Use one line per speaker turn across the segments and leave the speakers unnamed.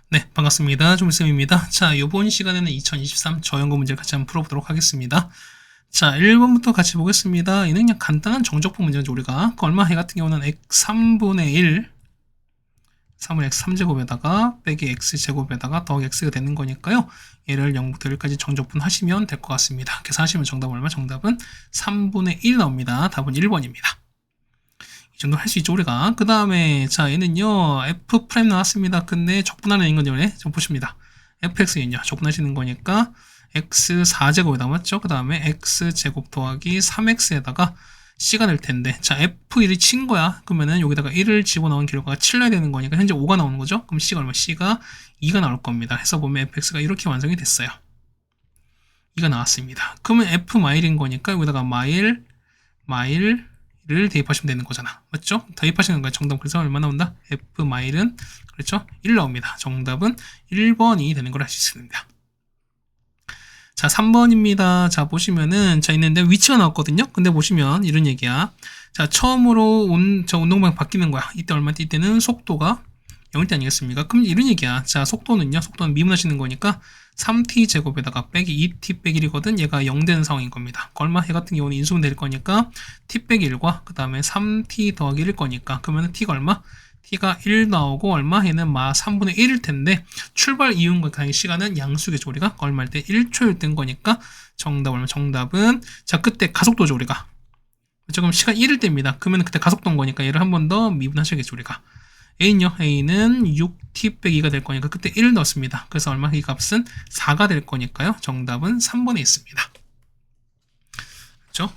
네, 반갑습니다. 좀쌤입니다. 자, 이번 시간에는 2023 저연구 문제를 같이 한번 풀어보도록 하겠습니다. 자, 1번부터 같이 보겠습니다. 얘는 그냥 간단한 정적분 문제죠. 우리가 얼마 해 같은 경우는 x 3분의 1 3을 x 3제곱에다가 빼기 x 제곱에다가 더하기 x가 되는 거니까요. 얘를 0부터 1까지 정적분 하시면 될 것 같습니다. 계산하시면 정답은 얼마? 정답은 3분의 1 나옵니다. 답은 1번입니다. 이 정도 할 수 있죠, 우리가. 그 다음에, 자, 얘는요, f 프라임 나왔습니다. 근데 적분하는 인건요, 좀 보십니다. fx는요, 적분하시는 거니까, x 4제곱이 남았죠? 그 다음에 x 제곱 더하기 3x에다가 c가 될 텐데, 자, f1이 친 거야. 그러면은 여기다가 1을 집어넣은 결과가 7나야 되는 거니까, 현재 5가 나오는 거죠? 그럼 c가 얼마? c가 2가 나올 겁니다. 해서 보면 fx가 이렇게 완성이 됐어요. 2가 나왔습니다. 그러면 f 마일인 거니까, 여기다가 마일을 대입하시면 되는 거잖아. 맞죠? 대입하시는 거야. 정답. 그래서 얼마 나온다? F 마일은 그렇죠? 1 나옵니다. 정답은 1번이 되는 걸 알 수 있습니다. 자, 3번입니다. 자, 보시면은 자 있는데 위치가 나왔거든요. 근데 보시면 이런 얘기야. 자, 처음으로 저 운동방 바뀌는 거야. 이때 얼마 이때는 속도가 0일 때 아니겠습니까? 그럼 이런 얘기야. 자, 속도는 미분하시는 거니까 3t 제곱에다가 빼기 2t 빼기 1이거든. 얘가 0 되는 상황인 겁니다. 얼마? 얘 같은 경우는 인수분 될 거니까 t 빼기 1과 그 다음에 3t 더하기 1일 거니까 그러면 t가 얼마? t가 1 나오고 얼마? 얘는 3분의 1일 텐데 출발 이후인 당연히 시간은 양수겠죠. 우리가 얼마일 때 1초일 땐 거니까 정답 얼마? 정답은 자 그때 가속도죠 우리가. 그렇죠? 그럼 시간 1일 때입니다. 그러면 그때 가속도인 거니까 얘를 한 번 더 미분하셔야겠죠 우리가. a는요, a는 6t 빼기 2가 될 거니까 그때 1을 넣었습니다. 그래서 얼마? 이 값은 4가 될 거니까요. 정답은 3번에 있습니다. 그렇죠?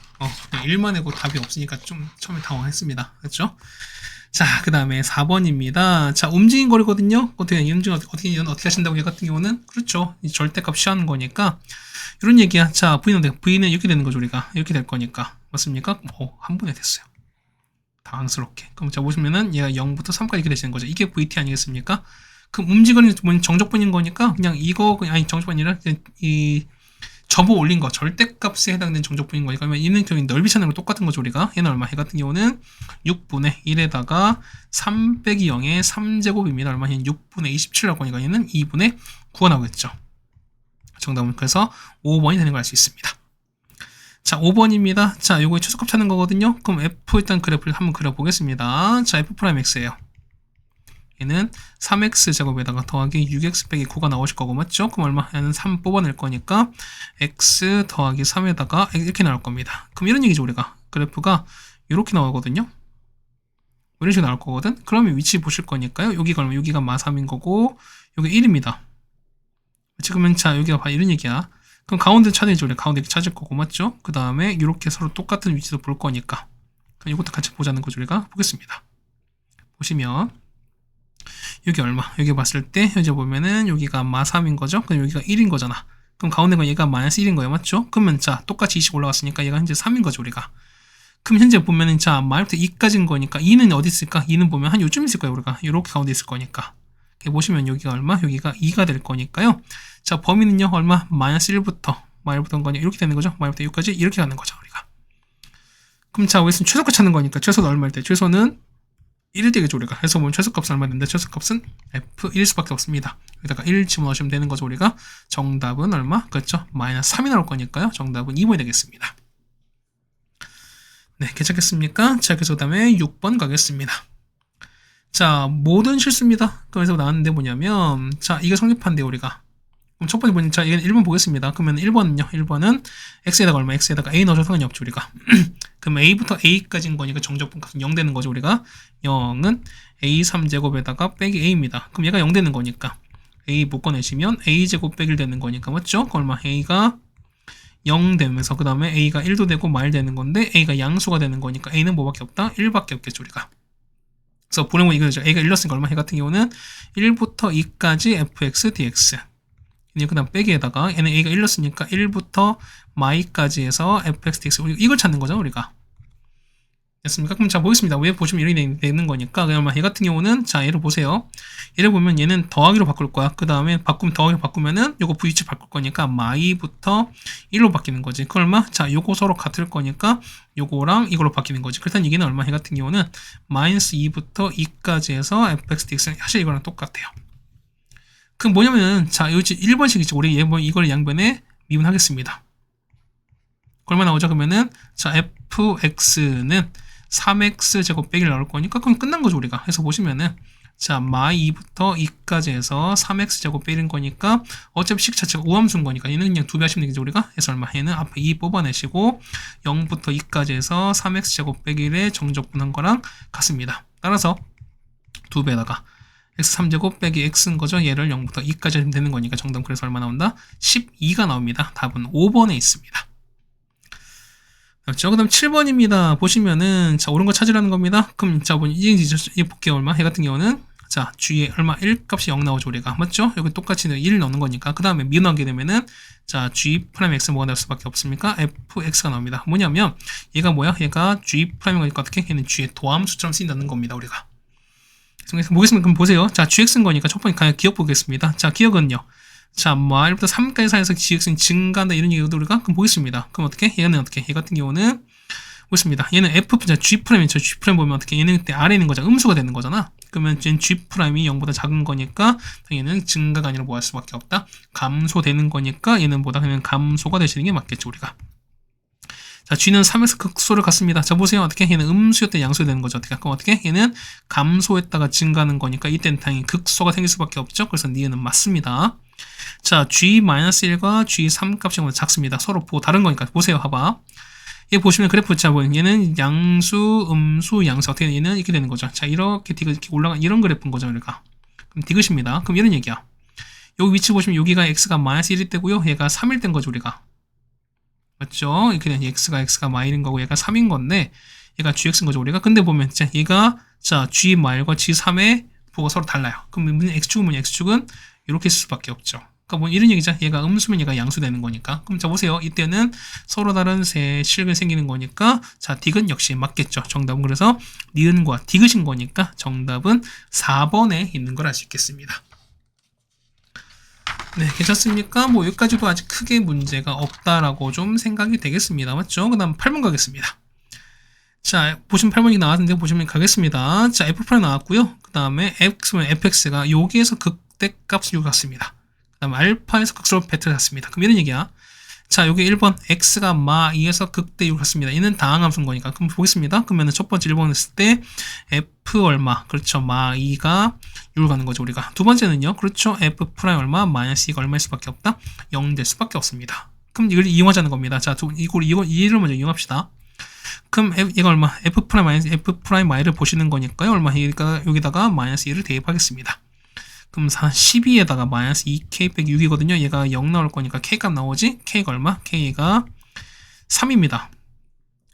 1만 해고 답이 없으니까 좀 처음에 당황했습니다. 그렇죠? 자, 그 다음에 4번입니다. 자, 움직인 거리거든요. 어떻게 하신다고 얘 같은 경우는? 그렇죠. 절대값 취하는 거니까. 이런 얘기야. 자, V는 이렇게 되는 거죠, 우리가. 이렇게 될 거니까. 맞습니까? 한 번에 됐어요. 당황스럽게. 그럼 자 보시면은 얘가 0부터 3까지 이렇게 되시는 거죠. 이게 VT 아니겠습니까? 그럼 움직이는 정적분인 거니까 그냥 정적분이 아니라 이 접어 올린 거 절대값에 해당되는 정적분인 거니까 그러면 얘는 저희 넓이 차는 거 똑같은 거죠 우리가. 얘는 얼마? 얘 같은 경우는 6분의 1에다가 3 빼기 0의 3제곱입니다. 얼마? 얘는 6분의 27 나올 거니까 얘는 2분의 9가 나오겠죠. 정답은 그래서 5번이 되는 걸 알 수 있습니다. 자, 5번입니다. 자, 요거 최소값 찾는 거거든요. 그럼 F 일단 그래프를 한번 그려보겠습니다. 자, F 프라임 X예요. 얘는 3X 제곱에다가 더하기 6X 빼기 9가 나오실 거고, 맞죠? 그럼 얼마? 얘는 3 뽑아낼 거니까 X 더하기 3에다가 이렇게 나올 겁니다. 그럼 이런 얘기죠, 우리가. 그래프가 이렇게 나오거든요. 이런 식으로 나올 거거든? 그러면 위치 보실 거니까요. 여기가 얼마? 여기가 3인 거고, 여기 1입니다. 지금은 자, 여기가 이런 얘기야. 그럼 가운데 찾아야죠. 우리 가운데 찾을 거고, 맞죠? 그 다음에 이렇게 서로 똑같은 위치도 볼 거니까. 그럼 이것도 같이 보자는 거죠. 우리가 보겠습니다. 보시면 여기 얼마? 여기 봤을 때 현재 보면은 여기가 3인 거죠? 그럼 여기가 1인 거잖아. 그럼 가운데가 얘가 -1인 거예요, 맞죠? 그러면 자 똑같이 20 올라갔으니까 얘가 현재 3인 거죠, 우리가. 그럼 현재 보면은 자 마이부터 2까지인 거니까 2는 어디 있을까? 2는 보면 한 요쯤 있을 거예요, 우리가. 이렇게 가운데 있을 거니까. 보시면 여기가 얼마? 여기가 2가 될 거니까요. 자, 범위는요, 얼마? -1부터, 마일부터인 거니 이렇게 되는 거죠. 마일부터 6까지 이렇게 가는 거죠, 우리가. 그럼 자, 여기서 최소값 찾는 거니까 최소는 얼마일 때? 최소는 1일 되겠죠, 우리가. 해서 보면 최소값은 얼마 되는데 최소값은 F1일 수밖에 없습니다. 여기다가 1 집어넣으시면 되는 거죠, 우리가. 정답은 얼마? 그렇죠. -3이 나올 거니까요. 정답은 2번이 되겠습니다. 네, 괜찮겠습니까? 자, 그래서 그 다음에 6번 가겠습니다. 자, 모든 실수입니다. 그래서 나왔는데 뭐냐면, 자, 이게 성립한대요, 우리가. 그럼 첫 번째 보니까, 자, 이건 1번 보겠습니다. 그러면 1번은요, 1번은 x에다가 얼마? x에다가 a 넣어서 상관이 없죠, 우리가. 그럼 a부터 a까지인 거니까 정적분 값은 0 되는 거죠, 우리가. 0은 a 3제곱에다가 빼기 a입니다. 그럼 얘가 0 되는 거니까. a 못 꺼내시면 a제곱 빼기 1 되는 거니까, 맞죠? 그 얼마? a가 0 되면서, 그 다음에 a가 1도 되고 마일 되는 건데, a가 양수가 되는 거니까 a는 뭐밖에 없다? 1밖에 없겠죠, 우리가. 그래서 보는 거 이거죠. a가 1넣었으니까 얼마? 해 같은 경우는 1부터 2까지 fx dx. 그 다음 빼기에다가 얘는 a가 1넣었으니까 1부터 마이까지 해서 fx dx. 이걸 찾는 거죠, 우리가. 됐습니까? 그럼 자, 보겠습니다. 왜 보시면 이렇게 되는 거니까. 그러면 얘 같은 경우는 자, 얘를 보세요. 얘를 보면 얘는 더하기로 바꿀 거야. 그 다음에 더하기로 바꾸면은 요거 위치 바꿀 거니까 마이부터 1로 바뀌는 거지. 그 얼마? 자, 요거 서로 같을 거니까 요거랑 이걸로 바뀌는 거지. 그렇다는 얘기는 얼마? 얘 같은 경우는 -2부터 2까지 해서 fx dx. 사실 이거랑 똑같아요. 그럼 뭐냐면은, 자, 여기 1번식이죠. 우리 이걸 양변에 미분하겠습니다. 얼마 나오죠? 그러면은, 자, fx는 3x 제곱 빼기를 나올 거니까, 그럼 끝난 거죠, 우리가. 해서 보시면은, 자, -2부터 2까지 해서 3x 제곱 빼는 거니까, 어차피 식 자체가 우함수인 거니까, 얘는 그냥 2배 하시면 되겠죠, 우리가? 해서 얼마? 얘는 앞에 2 뽑아내시고, 0부터 2까지 해서 3x 제곱 빼기를 정적분한 거랑 같습니다. 따라서, 2배에다가, x3제곱 빼기 x인 거죠. 얘를 0부터 2까지 하면 되는 거니까 정답 그래서 얼마 나온다? 12가 나옵니다. 답은 5번에 있습니다. 그렇죠. 그 다음 7번입니다. 보시면은, 자, 옳은 거 찾으라는 겁니다. 그럼, 자, 이제 볼게요. 얼마? 얘 같은 경우는, 자, 주위에 얼마? 1 값이 0 나오죠, 우리가. 맞죠? 여기 똑같이 1 넣는 거니까. 그 다음에 미분하게 되면은, 자, g 프라임 x 뭐가 나올 수밖에 없습니까? fx가 나옵니다. 뭐냐면, 얘가 뭐야? 얘가 g 프라임인 거니까 어떻게? 얘는 g의 도함수처럼 쓰인다는 겁니다, 우리가. 그래서 보겠습니다. 그럼 보세요. 자, gx인 거니까 첫 번째 그냥 기억 보겠습니다. 자, 기억은요. 자, 뭐, 1부터 3까지 사이에서 gx는 증가한다 이런 얘기도 우리가 그럼 보겠습니다. 그럼 어떻게? 얘는 어떻게? 얘 같은 경우는 보겠습니다. 얘는 f, 자, g 프라임이죠. g 프라임 보면 어떻게? 얘는 그때 아래 있는 거잖아. 음수가 되는 거잖아. 그러면 얘는 g 프라임이 0보다 작은 거니까 얘는 증가가 아니라 뭐 할 수밖에 없다. 감소되는 거니까 얘는 보다 그냥 감소가 되시는 게 맞겠죠, 우리가. 자, g는 3x 극소를 갖습니다. 자, 보세요. 어떻게? 얘는 음수였다 양수가 되는 거죠. 어떻게? 그럼 어떻게? 얘는 감소했다가 증가하는 거니까 이때는 당연히 극소가 생길 수밖에 없죠. 그래서 니은은 맞습니다. 자, g-1과 g3 값이 작습니다. 서로 다른 거니까. 보세요. 봐봐. 얘 보시면 그래프 자, 얘는 양수, 음수, 양수. 어떻게 얘는 이렇게 되는 거죠. 자, 이렇게 올라간 이런 그래프인 거죠. 우리가. 그럼 디귿입니다. 그럼 이런 얘기야. 여기 위치 보시면 여기가 x가 -1일 때고요. 얘가 3일 땐 거죠. 우리가. 맞죠? 이렇게 되면 x가 마일인 거고 얘가 3인 건데 얘가 gx인 거죠 우리가. 근데 보면 자 얘가 자 g 마일과 g3의 부호가 서로 달라요. 그럼 x축은 뭐냐? x축은 이렇게 있을 수밖에 없죠. 그러니까 뭐 이런 얘기죠. 얘가 음수면 얘가 양수 되는 거니까. 그럼 자 보세요. 이때는 서로 다른 세 실근이 생기는 거니까 자 디귿 역시 맞겠죠. 정답은 그래서 니은과 디귿인 거니까 정답은 4번에 있는 걸 알 수 있겠습니다. 네, 괜찮습니까? 뭐 여기까지도 아직 크게 문제가 없다라고 좀 생각이 되겠습니다. 맞죠? 그 다음 8번 가겠습니다. 자, 보시면 8번이 나왔는데 보시면 가겠습니다. 자, f' 나왔고요. 그 다음에 fx가 여기에서 극대값을 갖습니다. 그 다음에 알파에서 극소로 배트를 갖습니다. 그럼 이런 얘기야. 자, 여기 1번 x가 마2에서 극대 6을 갖습니다. 얘는 다항함수인 거니까. 그럼 보겠습니다. 그러면 첫 번째 1번 했을 때 f 얼마? 그렇죠. 마2가 6을 가는 거죠, 우리가. 두 번째는요. 그렇죠. f 프라임 얼마? -2가 얼마일 수밖에 없다? 0 될 수밖에 없습니다. 그럼 이걸 이용하자는 겁니다. 자, 이를 먼저 이용합시다. 그럼 얘가 얼마? f 프라임 마이를 보시는 거니까요. 얼마? 여기다가 -1을 대입하겠습니다. 그럼 12에다가 -2k 빼기 6이거든요. 얘가 0 나올 거니까 k값 나오지? k가 얼마? k가 3입니다.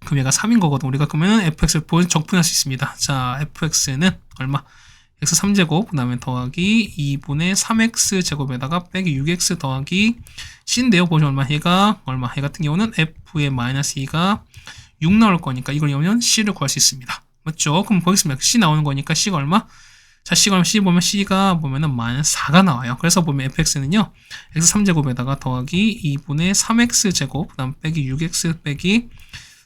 그럼 얘가 3인 거거든. 우리가 그러면 fx를 적분할 수 있습니다. 자, fx는 얼마? x3제곱, 그 다음에 더하기 2분의 3x 제곱에다가 빼기 6x 더하기 c인데요. 보시면 얼마? 얘가 얼마? 얘 같은 경우는 f의 -2가 6 나올 거니까 이걸 이용하면 c를 구할 수 있습니다. 맞죠? 그럼 보겠습니다. c 나오는 거니까 c가 얼마? 자, C가 보면 C가 보면은 -4가 나와요. 그래서 보면 fx는요, x3제곱에다가 더하기 2분의 3x제곱, 그 다음 빼기 6x 빼기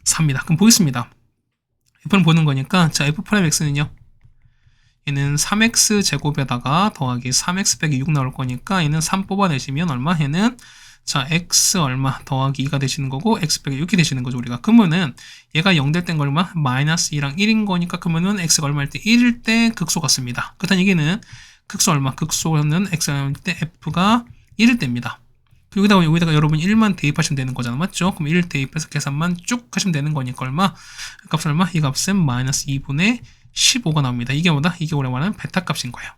4입니다. 그럼 보겠습니다. f는 보는 거니까, 자, f'x는요, 얘는 3x제곱에다가 더하기 3x 빼기 6 나올 거니까, 얘는 3 뽑아내시면 얼마? 얘는 자, x 얼마 더하기 2가 되시는 거고 x 빼기 6이 되시는 거죠, 우리가. 그러면은 얘가 0 될 땐 얼마? -2랑 1인 거니까 그러면은 x가 얼마일 때? 1일 때 극소 같습니다. 그렇다는 얘기는 극소 얼마? 극소는 x일 때 f가 1일 때입니다. 여기다가 여러분 1만 대입하시면 되는 거잖아. 맞죠? 그럼 1 대입해서 계산만 쭉 하시면 되는 거니까 얼마? 값은 얼마? 이 값은 -2분의 15가 나옵니다. 이게 뭐다? 이게 우리가 말하는 베타 값인 거예요.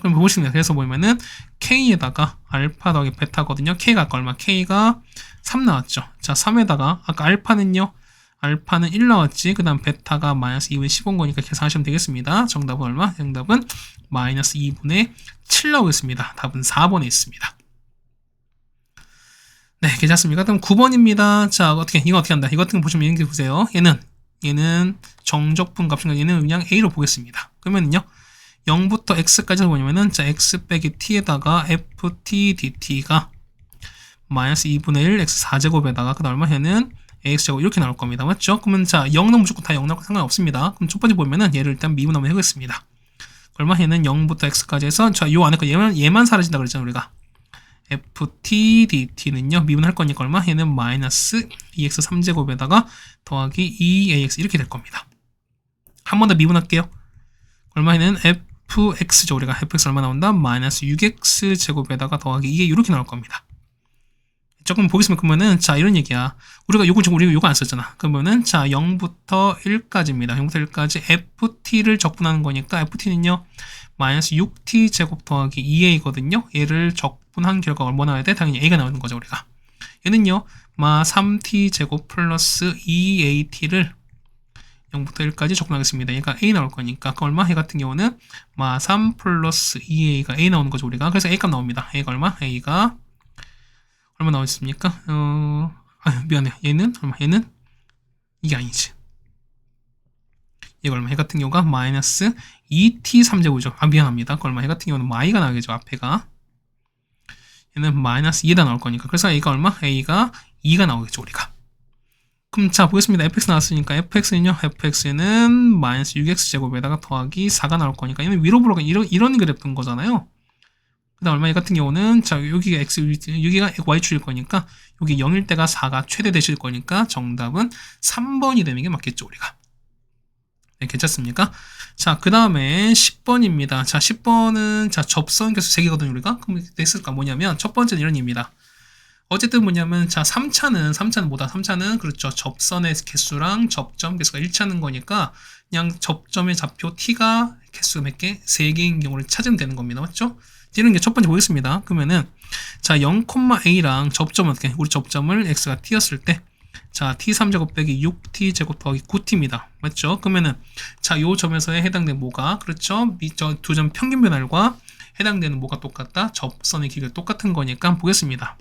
그럼 보시면 그래서 보면은 k에다가 알파 더하기 베타거든요. k가 아까 얼마? k가 3 나왔죠. 자, 3에다가 아까 알파는 1 나왔지. 그 다음 베타가 -2분의 15인 거니까 계산하시면 되겠습니다. 정답은 얼마? 정답은 -2분의 7 나오겠습니다. 답은 4번에 있습니다. 네, 괜찮습니까? 그럼 9번입니다. 자, 이거 어떻게 한다? 이거 같은 거 보시면 이렇게 보세요. 얘는 정적분 값인 거 얘는 그냥 a로 보겠습니다. 그러면은요. 0부터 x까지 뭐냐면은 자 x 빼기 t에다가 ft dt가 -2분의 1 x 4제곱에다가 그 다음 얼마? 얘는 ax제곱 이렇게 나올 겁니다. 맞죠? 그러면 자 0은 무조건 다 0 나올 거 상관없습니다. 그럼 첫 번째 보면은 얘를 일단 미분 한번 해보겠습니다. 얼마? 얘는 0부터 x까지 해서 자, 요 안에 거 얘만 사라진다 그랬잖아 우리가. ft dt는요 미분할 거니까 얼마? 얘는 마이너스 2x 3제곱에다가 더하기 2ax 이렇게 될 겁니다. 한 번 더 미분할게요. 얼마에는 fx죠. 우리가 fx 얼마 나온다? 마이너스 6x 제곱에다가 더하기 이게 이렇게 나올 겁니다. 조금 보겠습니다. 그러면은 자 이런 얘기야. 우리가 요거 안 썼잖아. 그러면은 자 0부터 1까지입니다. 0부터 1까지 ft를 적분하는 거니까 ft는요 마이너스 6t 제곱 더하기 2a거든요. 얘를 적분한 결과가 얼마 나와야 돼? 당연히 a가 나오는 거죠 우리가. 얘는요 마 3t 제곱 플러스 2at를 0부터 1까지 적분하겠습니다. 얘가 a 나올 거니까 그 얼마? 얘 같은 경우는 마 3 플러스 2a가 a 나오는 거죠 우리가. 그래서 a 값 나옵니다. a가 얼마? a가 얼마 나오겠습니까? 미안해. 얘는 얼마? 얘는 이게 아니지. 얘가 얼마? 얘 같은 경우가 마이너스 2t 3제곱이죠. 미안합니다. 그 얼마? 얘 같은 경우는 y가 나오겠죠. 앞에가. 얘는 마이너스 2에다 나올 거니까. 그래서 a가 얼마? a가 2가 나오겠죠. 우리가. 그럼 자 보겠습니다. fx 나왔으니까 fx는요. fx는 마이너스 6x 제곱에다가 더하기 4가 나올 거니까 얘는 위로 불어가 이런 그래프인 거잖아요. 그 다음 얼마? 얘 같은 경우는 자 여기가 x 여기가 y축일 거니까 여기 0일 때가 4가 최대 되실 거니까 정답은 3번이 되는 게 맞겠죠 우리가. 네, 괜찮습니까? 자 그 다음에 10번입니다. 자 10번은 자 접선 개수 3개거든요 우리가. 그럼 됐을까? 뭐냐면 첫 번째는 이런 의미입니다. 어쨌든 뭐냐면 자 3차는 뭐다? 3차는 그렇죠. 접선의 개수랑 접점 개수가 일치하는 거니까 그냥 접점의 좌표 t가 개수 몇 개? 3개인 경우를 찾으면 되는 겁니다. 맞죠? 이런 게 첫 번째 보겠습니다. 그러면은 자 0,a랑 접점은 어떻게? 우리 접점을 x가 t였을 때 자 t3제곱 빼기 6t제곱 더하기 9t입니다. 맞죠? 그러면은 자 요 점에서의 해당되는 뭐가 그렇죠? 두 점 평균 변화율과 해당되는 뭐가 똑같다? 접선의 길이가 똑같은 거니까 한번 보겠습니다.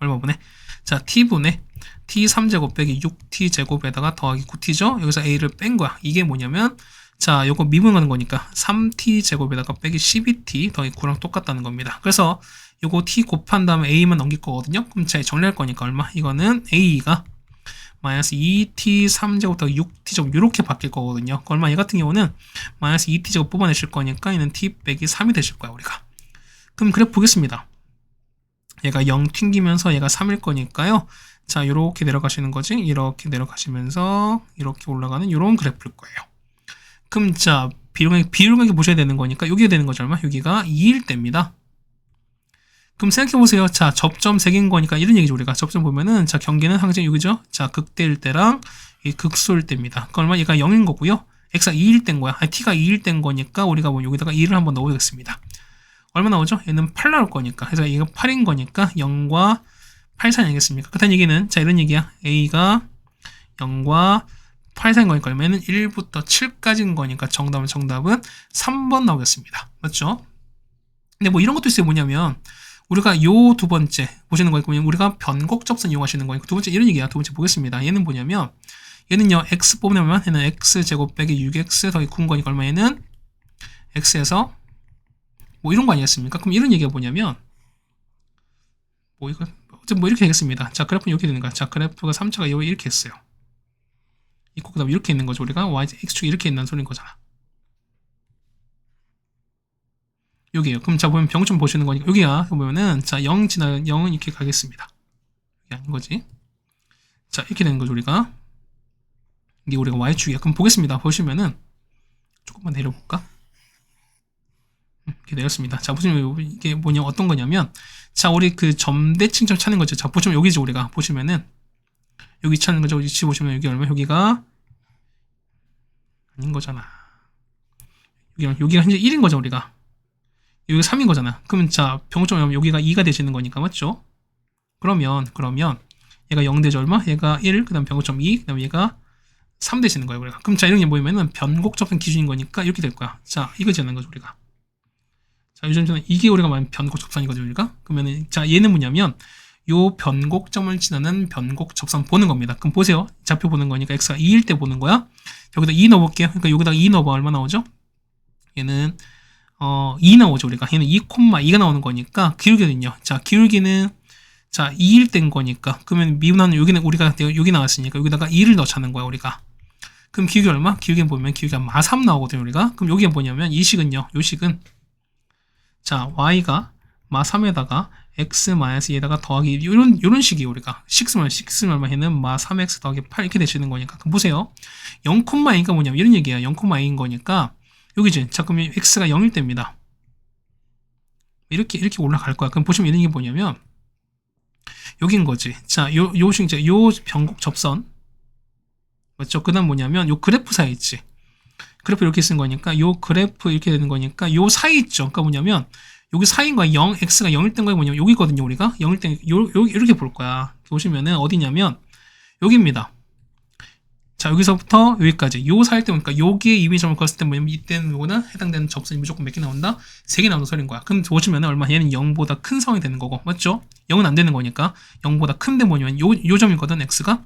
얼마 분의? 자 t분의 t3제곱 빼기 6t제곱에다가 더하기 9t죠? 여기서 a를 뺀 거야. 이게 뭐냐면 자, 요거 미분하는 거니까 3t 제곱에다가 빼기 12t 더하기 9랑 똑같다는 겁니다. 그래서 요거 t 곱한 다음에 a만 넘길 거거든요. 그럼 제가 정리할 거니까 얼마? 이거는 a가 마이너스 2t 3제곱 더하기 6t 제곱 이렇게 바뀔 거거든요. 얼마? 얘 같은 경우는 마이너스 2t 제곱 뽑아내실 거니까 얘는 t 빼기 3이 되실 거야 우리가. 그럼 그래프 보겠습니다. 얘가 0 튕기면서 얘가 3일 거니까요. 자, 이렇게 내려가시는 거지. 이렇게 내려가시면서 이렇게 올라가는 이런 그래프일 거예요. 그럼 자 비율하게 보셔야 되는 거니까 여기가 되는 거죠. 얼마? 여기가 2일 때입니다. 그럼 생각해보세요. 자 접점 3개인 거니까 이런 얘기죠. 우리가 접점 보면은 자 경계는 항상 여기죠. 자 극대일 때랑 이 극소일 때입니다. 그 얼마? 얘가 0인 거고요. x가 2일 땐 거야. t가 2일 땐 거니까 우리가 뭐 여기다가 2를 한번 넣어보겠습니다. 얼마 나오죠? 얘는 8 나올 거니까. 그래서 얘가 8인 거니까 0과 8 사이 아니겠습니까? 그렇다는 얘기는 자 이런 얘기야. a가 0과 8 사이인 거니까 얼마는 1부터 7까지인 거니까 정답은 3번 나오겠습니다. 맞죠? 근데 뭐 이런 것도 있어요. 뭐냐면 우리가 요 두 번째 보시는 거니까 우리가 변곡 접선 이용하시는 거니까 두 번째 이런 얘기야. 두 번째 보겠습니다. 얘는 뭐냐면 얘는요 x 뽑으면 얘는 x 제곱 빼기 6x 더하기 9인 거니까 얼마? 얘는 x에서 뭐 이런 거 아니겠습니까? 그럼 이런 얘기가 뭐냐면 뭐 이거 어쨌든 뭐 이렇게 되겠습니다. 자 그래프는 이렇게 되는 거야. 자 그래프가 3차가 이렇게 했어요. 있고 그 다음에 이렇게 있는 거죠. 우리가 y x축이 이렇게 있는 소리인 거잖아. 여기에요. 그럼 자 보면 병좀 보시는 거니까 여기야. 보면은 자 0 지나면 0은 이렇게 가겠습니다. 이게 아닌 거지. 자 이렇게 되는 거죠. 우리가 이게 우리가 y축이야. 그럼 보겠습니다. 보시면은 조금만 내려볼까? 이렇게 내렸습니다. 자 보시면 이게 뭐냐 어떤 거냐면 자 우리 그 점대칭점 찾는 거죠. 자 보시면 여기죠. 우리가 보시면은 여기 찾는 거죠. 위치 보시면 여기 얼마? 여기가 아닌 거잖아. 여기가 현재 1인 거죠. 우리가 여기가 3인 거잖아. 그러면 자 병점 여기가 2가 되시는 거니까 맞죠? 그러면 얘가 0 되죠. 얼마? 얘가 1, 그 다음 병점 2, 그 다음 얘가 3 되시는 거예요. 우리가. 그럼 자 이런 게 뭐냐면은 변곡 접선 기준인 거니까 이렇게 될 거야. 자 이거지 않는 거죠. 우리가. 자 요즘 이게 우리가 말하는 변곡 접선이거든요. 우리가. 그러면은 자 얘는 뭐냐면 요 변곡점을 지나는 변곡 접선 보는 겁니다. 그럼 보세요. 좌표 보는 거니까 x가 2일 때 보는 거야. 여기다 2 넣어볼게요. 그러니까 여기다가 2 넣어봐. 얼마 나오죠? 얘는 2 나오죠. 우리가 얘는 2,2가 나오는 거니까 기울기는요. 자 기울기는 자 2일 땐 거니까 그러면 미분하는 여기는 우리가 여기 나왔으니까 여기다가 2를 넣자는 거야. 우리가. 그럼 기울기 얼마? 기울기 보면 기울기가 마3 나오거든요, 우리가. 그럼 여기가 뭐냐면 이 식은요. 요 식은 자, y가 마3에다가 x-2에다가 더하기 요런 식이에요, 우리가. 6는 얼마 해는 마3x 더하기 8 이렇게 되시는 거니까. 그럼 보세요. 0,2가 뭐냐면 이런 얘기야. 0,2인 거니까 여기지. 자, 그러면 x가 0일 때입니다. 이렇게 올라갈 거야. 그럼 보시면 이런 게 뭐냐면 여긴 거지. 자, 요 변곡 접선 맞죠? 그 다음 뭐냐면 요 그래프 사이 있지. 그래프 이렇게 쓴 거니까 요 그래프 이렇게 되는 거니까 요 사이 있죠. 그러니까 뭐냐면 여기 사이인 거야. x가 0일 땐 거야 뭐냐면 여기거든요. 우리가 0일 땐 이렇게 볼 거야. 보시면은 어디냐면 여기입니다. 자, 여기서부터 여기까지 요 사이일 때 보니까 여기에 이미점을 걸었을 때 뭐냐면 이때는 요거는 해당되는 접선이 무조건 몇 개 나온다? 3개 나온다 소리인 거야. 그럼 보시면은 얼마? 얘는 0보다 큰 상황이 되는 거고 맞죠? 0은 안 되는 거니까 0보다 큰데 뭐냐면 요 점이거든 x가.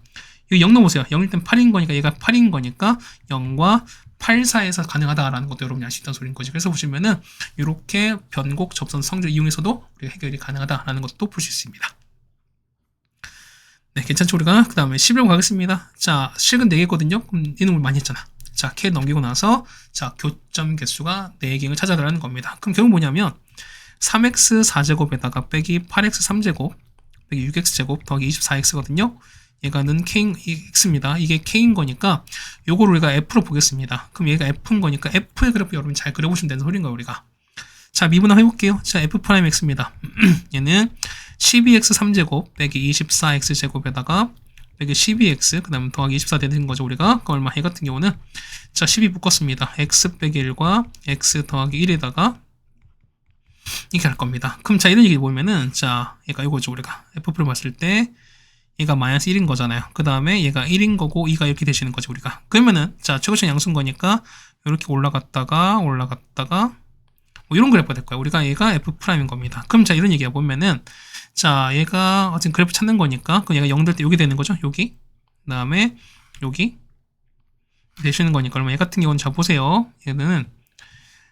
여기 0 넘으세요. 0일 땐 8인 거니까 얘가 8인 거니까 0과 8 사이에서 가능하다라는 것도 여러분이 알 수 있다는 소리인 거지. 그래서 보시면은 이렇게 변곡 접선 성질 이용해서도 우리가 해결이 가능하다라는 것도 볼 수 있습니다. 네, 괜찮죠, 우리가? 그 다음에 11번 가겠습니다. 자, 식은 4개거든요? 그럼 이 놈을 많이 했잖아. 자, K 넘기고 나서, 자, 교점 개수가 4개를 찾아달라는 겁니다. 그럼 결국 뭐냐면, 3x 4제곱에다가 빼기 8x 3제곱, 빼기 6x 제곱, 더하기 24x거든요? 얘가는 X입니다. 이게 K인 거니까, 요걸 우리가 F로 보겠습니다. 그럼 얘가 F인 거니까, F의 그래프 여러분 잘 그려보시면 되는 소리인 거예요, 우리가. 자, 미분함 해볼게요. 자, F'X입니다. 얘는 12x 3제곱 빼기 24x 제곱에다가 빼기 12x 그 다음에 더하기 24 되는 거죠 우리가. 그 얼마? 해 같은 경우는 자 12 묶었습니다. x 빼기 1과 x 더하기 1에다가 이렇게 할 겁니다. 그럼 자 이런 얘기 보면은 자 얘가 이거죠 우리가 f를 봤을 때 얘가 마이너스 1인 거잖아요. 그 다음에 얘가 1인 거고 2가 이렇게 되시는 거죠 우리가. 그러면은 자 최고점 양수인 거니까 이렇게 올라갔다가 뭐 이런 그래프가 될 거야. 우리가 얘가 F'인 겁니다. 그럼 자 이런 얘기야 보면은 자 얘가 어쨌든 그래프 찾는 거니까 그럼 얘가 0 될 때 여기 되는 거죠. 여기 그 다음에 여기 되시는 거니까 그러면 얘 같은 경우는 자 보세요. 얘는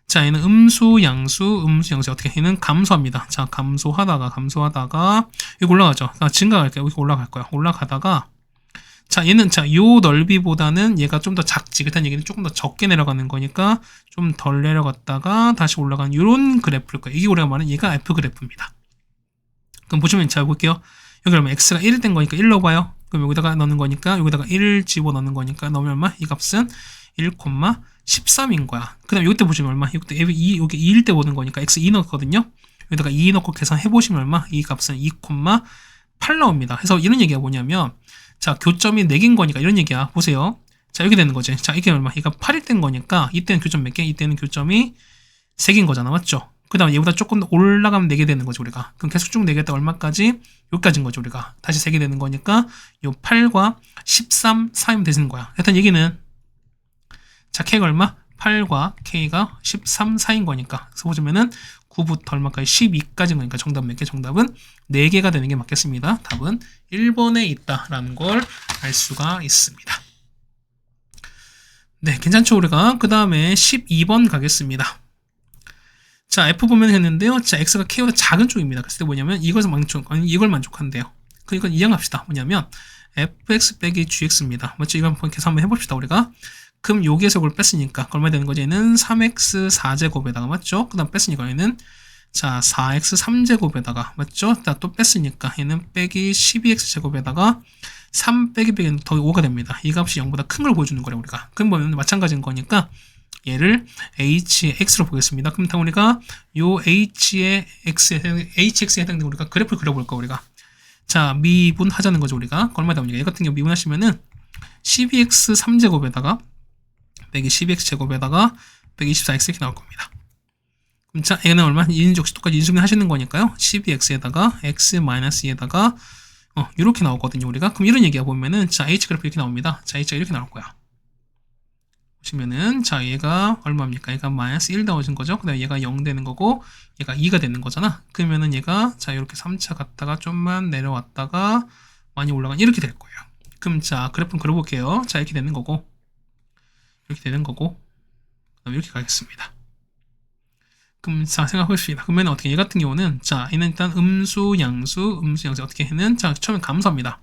자 얘는 음수 양수 어떻게 얘는 감소합니다. 자 감소하다가 여기 올라가죠. 증가할게요. 여기 올라갈 거야. 올라가다가 자 얘는 자 요 넓이보다는 얘가 좀 더 작지. 그렇다는 얘기는 조금 더 적게 내려가는 거니까 좀 덜 내려갔다가 다시 올라가는 이런 그래프일 거예요. 이게 우리가 말하는 얘가 F 그래프입니다. 그럼 보시면 자 볼게요. 여기 그러면 x가 1이 된 거니까 1 넣어봐요. 그럼 여기다가 넣는 거니까 여기다가 1을 집어넣는 거니까 넣으면 얼마? 이 값은 1,13인 거야. 그 다음에 여기 때 보시면 얼마? 여기 2일 때 보는 거니까 x 2 넣었거든요. 여기다가 2 넣고 계산해 보시면 얼마? 이 값은 2,8 나옵니다. 그래서 이런 얘기가 뭐냐면 자 교점이 4개인 거니까 이런 얘기야. 보세요. 자 이렇게 되는 거지. 자 이게 얼마? 얘가 8일 된 거니까 이때는 교점 몇 개? 이때는 교점이 3개인 거잖아. 맞죠? 그 다음에 얘보다 조금 더 올라가면 4개 되는 거지 우리가. 그럼 계속 쭉 4개 때 얼마까지? 여기까지인 거지 우리가. 다시 3개 되는 거니까 요 8과 13 사이면 되는 거야. 일단 얘기는 자 K가 얼마? 8과 K가 13 사이인 거니까. 그래서 보시면은 9부터 얼마까지? 12까지인 거니까 정답 몇 개? 정답은 4개가 되는 게 맞겠습니다. 답은 1번에 있다라는 걸 알 수가 있습니다. 네, 괜찮죠 우리가. 그 다음에 12번 가겠습니다. 자, F 보면 했는데요. 자, X가 K보다 작은 쪽입니다. 그랬을 때 뭐냐면 이걸 만족한대요. 그러니까 이해합시다. 뭐냐면 fx 빼기 gx입니다. 맞죠? 이거 한번 계산 한번 해봅시다. 우리가. 그럼 여기에서 그걸 뺐으니까 얼마 되는 거지? 얘는 3x 4제곱에다가 맞죠? 그 다음 뺐으니까 얘는 자 4x 3제곱에다가 맞죠? 또 뺐으니까 얘는 빼기 12x제곱에다가 3 빼기 더하기 5가 됩니다. 이 값이 0보다 큰 걸 보여주는 거래 우리가. 그럼 보면 마찬가지인 거니까 얘를 hx로 보겠습니다. 그럼 다 우리가 요 hx에 해당되는 우리가 그래프를 그려볼까 우리가. 자 미분하자는 거죠 우리가. 얼마 나오니까 얘 같은 경우 미분하시면은 12x 3제곱에다가 빼기 12x제곱에다가 빼기 24x 이렇게 나올 겁니다. 그럼 자 얘는 얼마? 2인지 역시 똑같이 인수분 하시는 거니까요. 12x에다가 x-2에다가 이렇게 나오거든요 우리가. 그럼 이런 얘기가 보면은 자 h 그래프 이렇게 나옵니다. 자 h가 이렇게 나올 거야. 보시면은 자 얘가 얼마입니까? 얘가 마이너스 1 나오신 거죠. 그 다음에 얘가 0 되는 거고 얘가 2가 되는 거잖아. 그러면은 얘가 자 이렇게 3차 갔다가 좀만 내려왔다가 많이 올라간 이렇게 될 거예요. 그럼 자 그래프는 그려볼게요. 자 이렇게 되는 거고 그다음에 이렇게 가겠습니다. 그럼 자 생각해봅시다. 그러면 어떻게 얘 같은 경우는 자 얘는 일단 음수 양수 어떻게 해는 자 처음에 감소합니다.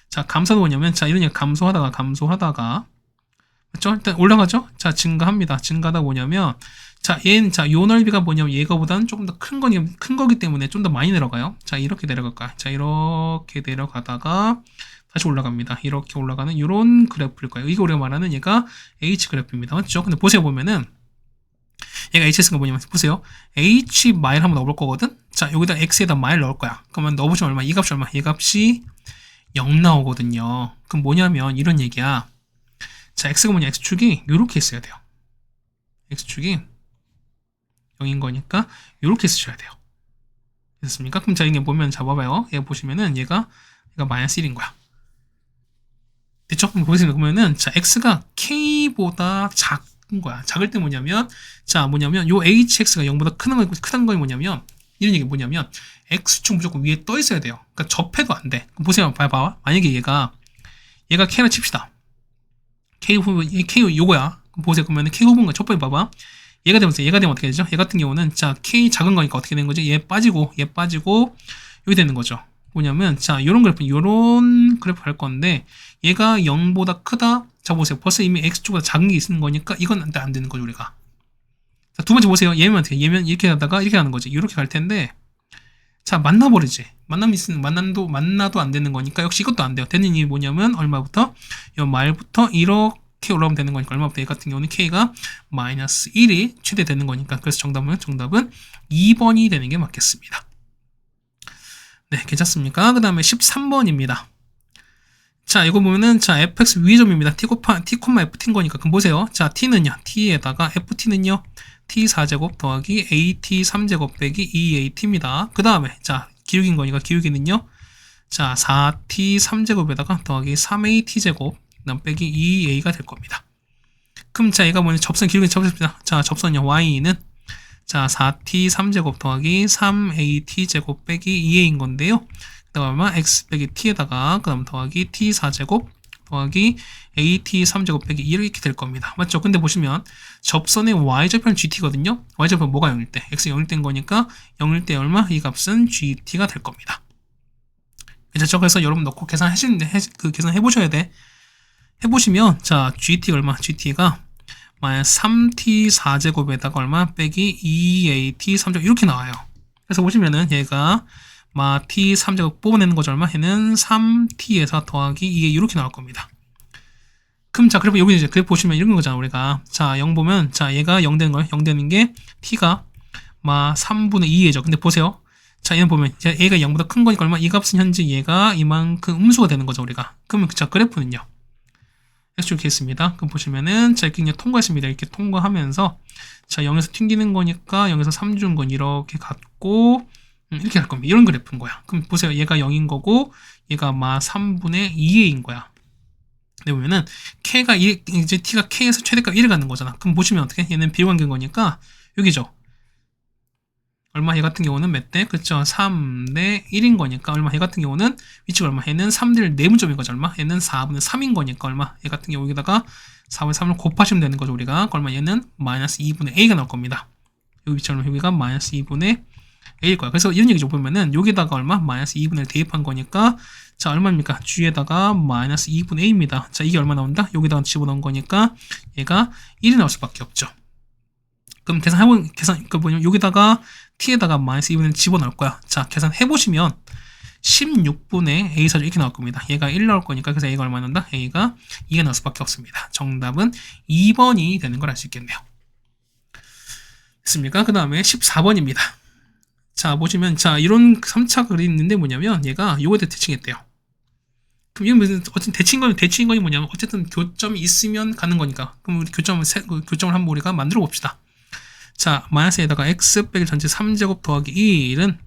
자 감소는 뭐냐면 자 이런 얘기 감소하다가 그렇죠? 일단 올라가죠? 자, 증가합니다. 증가하다 뭐냐면, 자, 요 넓이가 뭐냐면 얘가보다는 조금 더 큰 거기 때문에 좀 더 많이 내려가요. 자, 이렇게 내려갈까요? 자, 이렇게 내려가다가 다시 올라갑니다. 이렇게 올라가는 이런 그래프일 거예요. 이거 우리가 말하는 얘가 H 그래프입니다. 맞죠? 근데 보세요, 보면은 얘가 HS가 뭐냐면 보세요. H 마일 한번 넣어볼 거거든? 자, 여기다 X에다 마일 넣을 거야. 그러면 넣어보시면 얼마? 이 값이 얼마? 이 값이 0 나오거든요. 그럼 뭐냐면 이런 얘기야. 자, X가 뭐냐? X축이 요렇게 있어야 돼요. X축이 0인 거니까 요렇게 쓰셔야 돼요. 됐습니까? 그럼 자, 이게 보면 잡아봐요. 얘 보시면은 얘가 마이너스 1인 거야. 됐죠? 보시면 보면은 자, X가 K보다 작은 거야. 작을 때 뭐냐면 자, 뭐냐면 요 HX가 0보다 큰 건 뭐냐면 이런 얘기 뭐냐면 X축 무조건 위에 떠 있어야 돼요. 그러니까 접해도 안 돼. 보세요. 봐봐. 만약에 얘가 K라 칩시다. K 요거야. 보세요. 그러면 K 후보인가 첫 번째 봐봐. 얘가 되면 어떻게 되죠? 얘 같은 경우는 자, K 작은 거니까 어떻게 되는 거죠? 얘 빠지고 여기 되는 거죠. 뭐냐면 자, 요런 그래프 할 건데 얘가 0보다 크다. 자, 보세요. 벌써 이미 X축보다 작은 게 있는 거니까 이건 안 되는 거죠, 우리가. 자, 두 번째 보세요. 얘면 어떻게? 얘면 이렇게 하다가 이렇게 하는 거지. 이렇게 갈 텐데 자, 만나버리지. 만나도 안 되는 거니까 역시 이것도 안 돼요. 되는 이유 뭐냐면 얼마부터? 요 말부터 이렇게 올라오면 되는 거니까 얼마부터? 얘 같은 경우는 K가 마이너스 1이 최대 되는 거니까 그래서 정답은 2번이 되는 게 맞겠습니다. 네, 괜찮습니까? 그 다음에 13번입니다. 자, 이거 보면은, 자, fx 위점입니다. t, ft인 거니까. 그럼 보세요. 자, t는요, t에다가 ft는요, t4제곱 더하기 at 3제곱 빼기 2at입니다. 그 다음에, 자, 기울기인 거니까 기울기는요, 자, 4t 3제곱에다가 더하기 3at제곱, 그 다음 빼기 2a가 될 겁니다. 그럼 자, 얘가 뭐냐, 기울기 접습니다. 자, 접선요, y는, 자, 4t 3제곱 더하기 3at제곱 빼기 2a인 건데요. 그 다음 얼마? x 빼기 t에다가 그 다음 더하기 t 4제곱 더하기 at 3제곱 빼기 2 이렇게 될 겁니다. 맞죠? 근데 보시면 접선의 y절편 gt거든요. y절편 뭐가 0일 때? x 0일 때인 거니까 0일 때 얼마? 이 값은 gt가 될 겁니다. 괜찮죠? 그래서 여러분 넣고 계산해 보셔야 돼. 해보시면 자, gt가 얼마? gt가 마이너스 3t 4제곱에다가 얼마? 빼기 2at 3제곱 이렇게 나와요. 그래서 보시면은 얘가 t 3제곱 뽑아내는 거죠. 얼마? 얘는 3t에서 더하기 2에 이렇게 나올 겁니다. 그럼 자, 그래프 여기 이제 그래프 보시면 이런 거잖아, 우리가. 자, 0 보면 자, 얘가 0 되는 거예요. 0 되는 게 t가 3분의 2죠. 근데 보세요. 자, 얘는 보면 얘가 0보다 큰 거니까 얼마? 이 값은 현재 얘가 이만큼 음수가 되는 거죠, 우리가. 그러면 자, 그래프는요. 이렇게 있습니다. 그럼 보시면은 자, 이렇게 통과했습니다. 이렇게 통과하면서 자, 0에서 튕기는 거니까 0에서 3 주는 건 이렇게 같고 이렇게 할 겁니다. 이런 그래프인 거야. 그럼 보세요. 얘가 0인 거고 얘가 3분의 2a인 거야. 근데 보면은 K가 이제 T가 K에서 최대값 1을 갖는 거잖아. 그럼 보시면 어떻게? 얘는 비관계인 거니까 여기죠. 얼마? 얘 같은 경우는 몇 대? 그렇죠. 3대 1인 거니까 얼마? 얘 같은 경우는 위치가 얼마? 얘는 3대1 내분점인 거죠. 얼마? 얘는 4분의 3인 거니까 얼마? 얘 같은 경우 여기다가 4분의 3을 곱하시면 되는 거죠. 우리가 얼마? 얘는 마이너스 2분의 a가 나올 겁니다. 여기 위치 얼마? 여기가 마이너스 2분의 a일 거야. 그래서 이런 얘기죠. 보면은 여기다가 얼마? 마이너스 2분의 1 대입한 거니까 자, 얼마입니까? g에다가 마이너스 2분의 a입니다. 자, 이게 얼마 나온다? 여기다가 집어넣은 거니까 얘가 1이 나올 수밖에 없죠. 그럼 그 뭐냐면 여기다가 t에다가 마이너스 2분의 1 집어넣을 거야. 자, 계산해보시면 16분의 a4죠. 이렇게 나올 겁니다. 얘가 1 나올 거니까 그래서 a가 얼마 나온다? a가 2가 나올 수밖에 없습니다. 정답은 2번이 되는 걸 알 수 있겠네요. 됐습니까? 그 다음에 14번입니다. 자, 보시면 자, 이런 3차 글이 있는데 뭐냐면 얘가 요거에 대해 대칭했대요. 그럼 이건 무슨 어쨌든 대칭인 거니 뭐냐면 어쨌든 교점이 있으면 가는 거니까. 그럼 우리 교점을 한번 우리가 만들어 봅시다. 자, 마이너스에다가 x 빼기 전체 3제곱 더하기 1은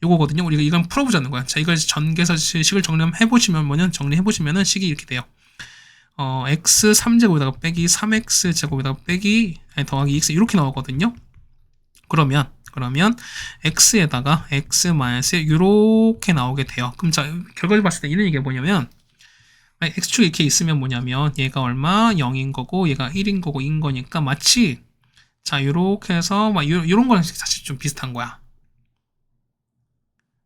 요거거든요. 우리가 이건 풀어보자는 거야. 자, 이걸 전개해서 식을 정리해보시면은 식이 이렇게 돼요. x 3제곱에다가 빼기 3x 제곱에다가 빼기 더하기 x 이렇게 나오거든요. 그러면 x에다가 x 마이너스 이렇게 나오게 돼요. 그럼 자, 결과를 봤을 때 이런 얘기가 뭐냐면 x축이 이렇게 있으면 뭐냐면 얘가 얼마? 0인 거고 얘가 1인 거고 인 거니까 마치 자, 요렇게 해서 요런 거랑 사실 좀 비슷한 거야.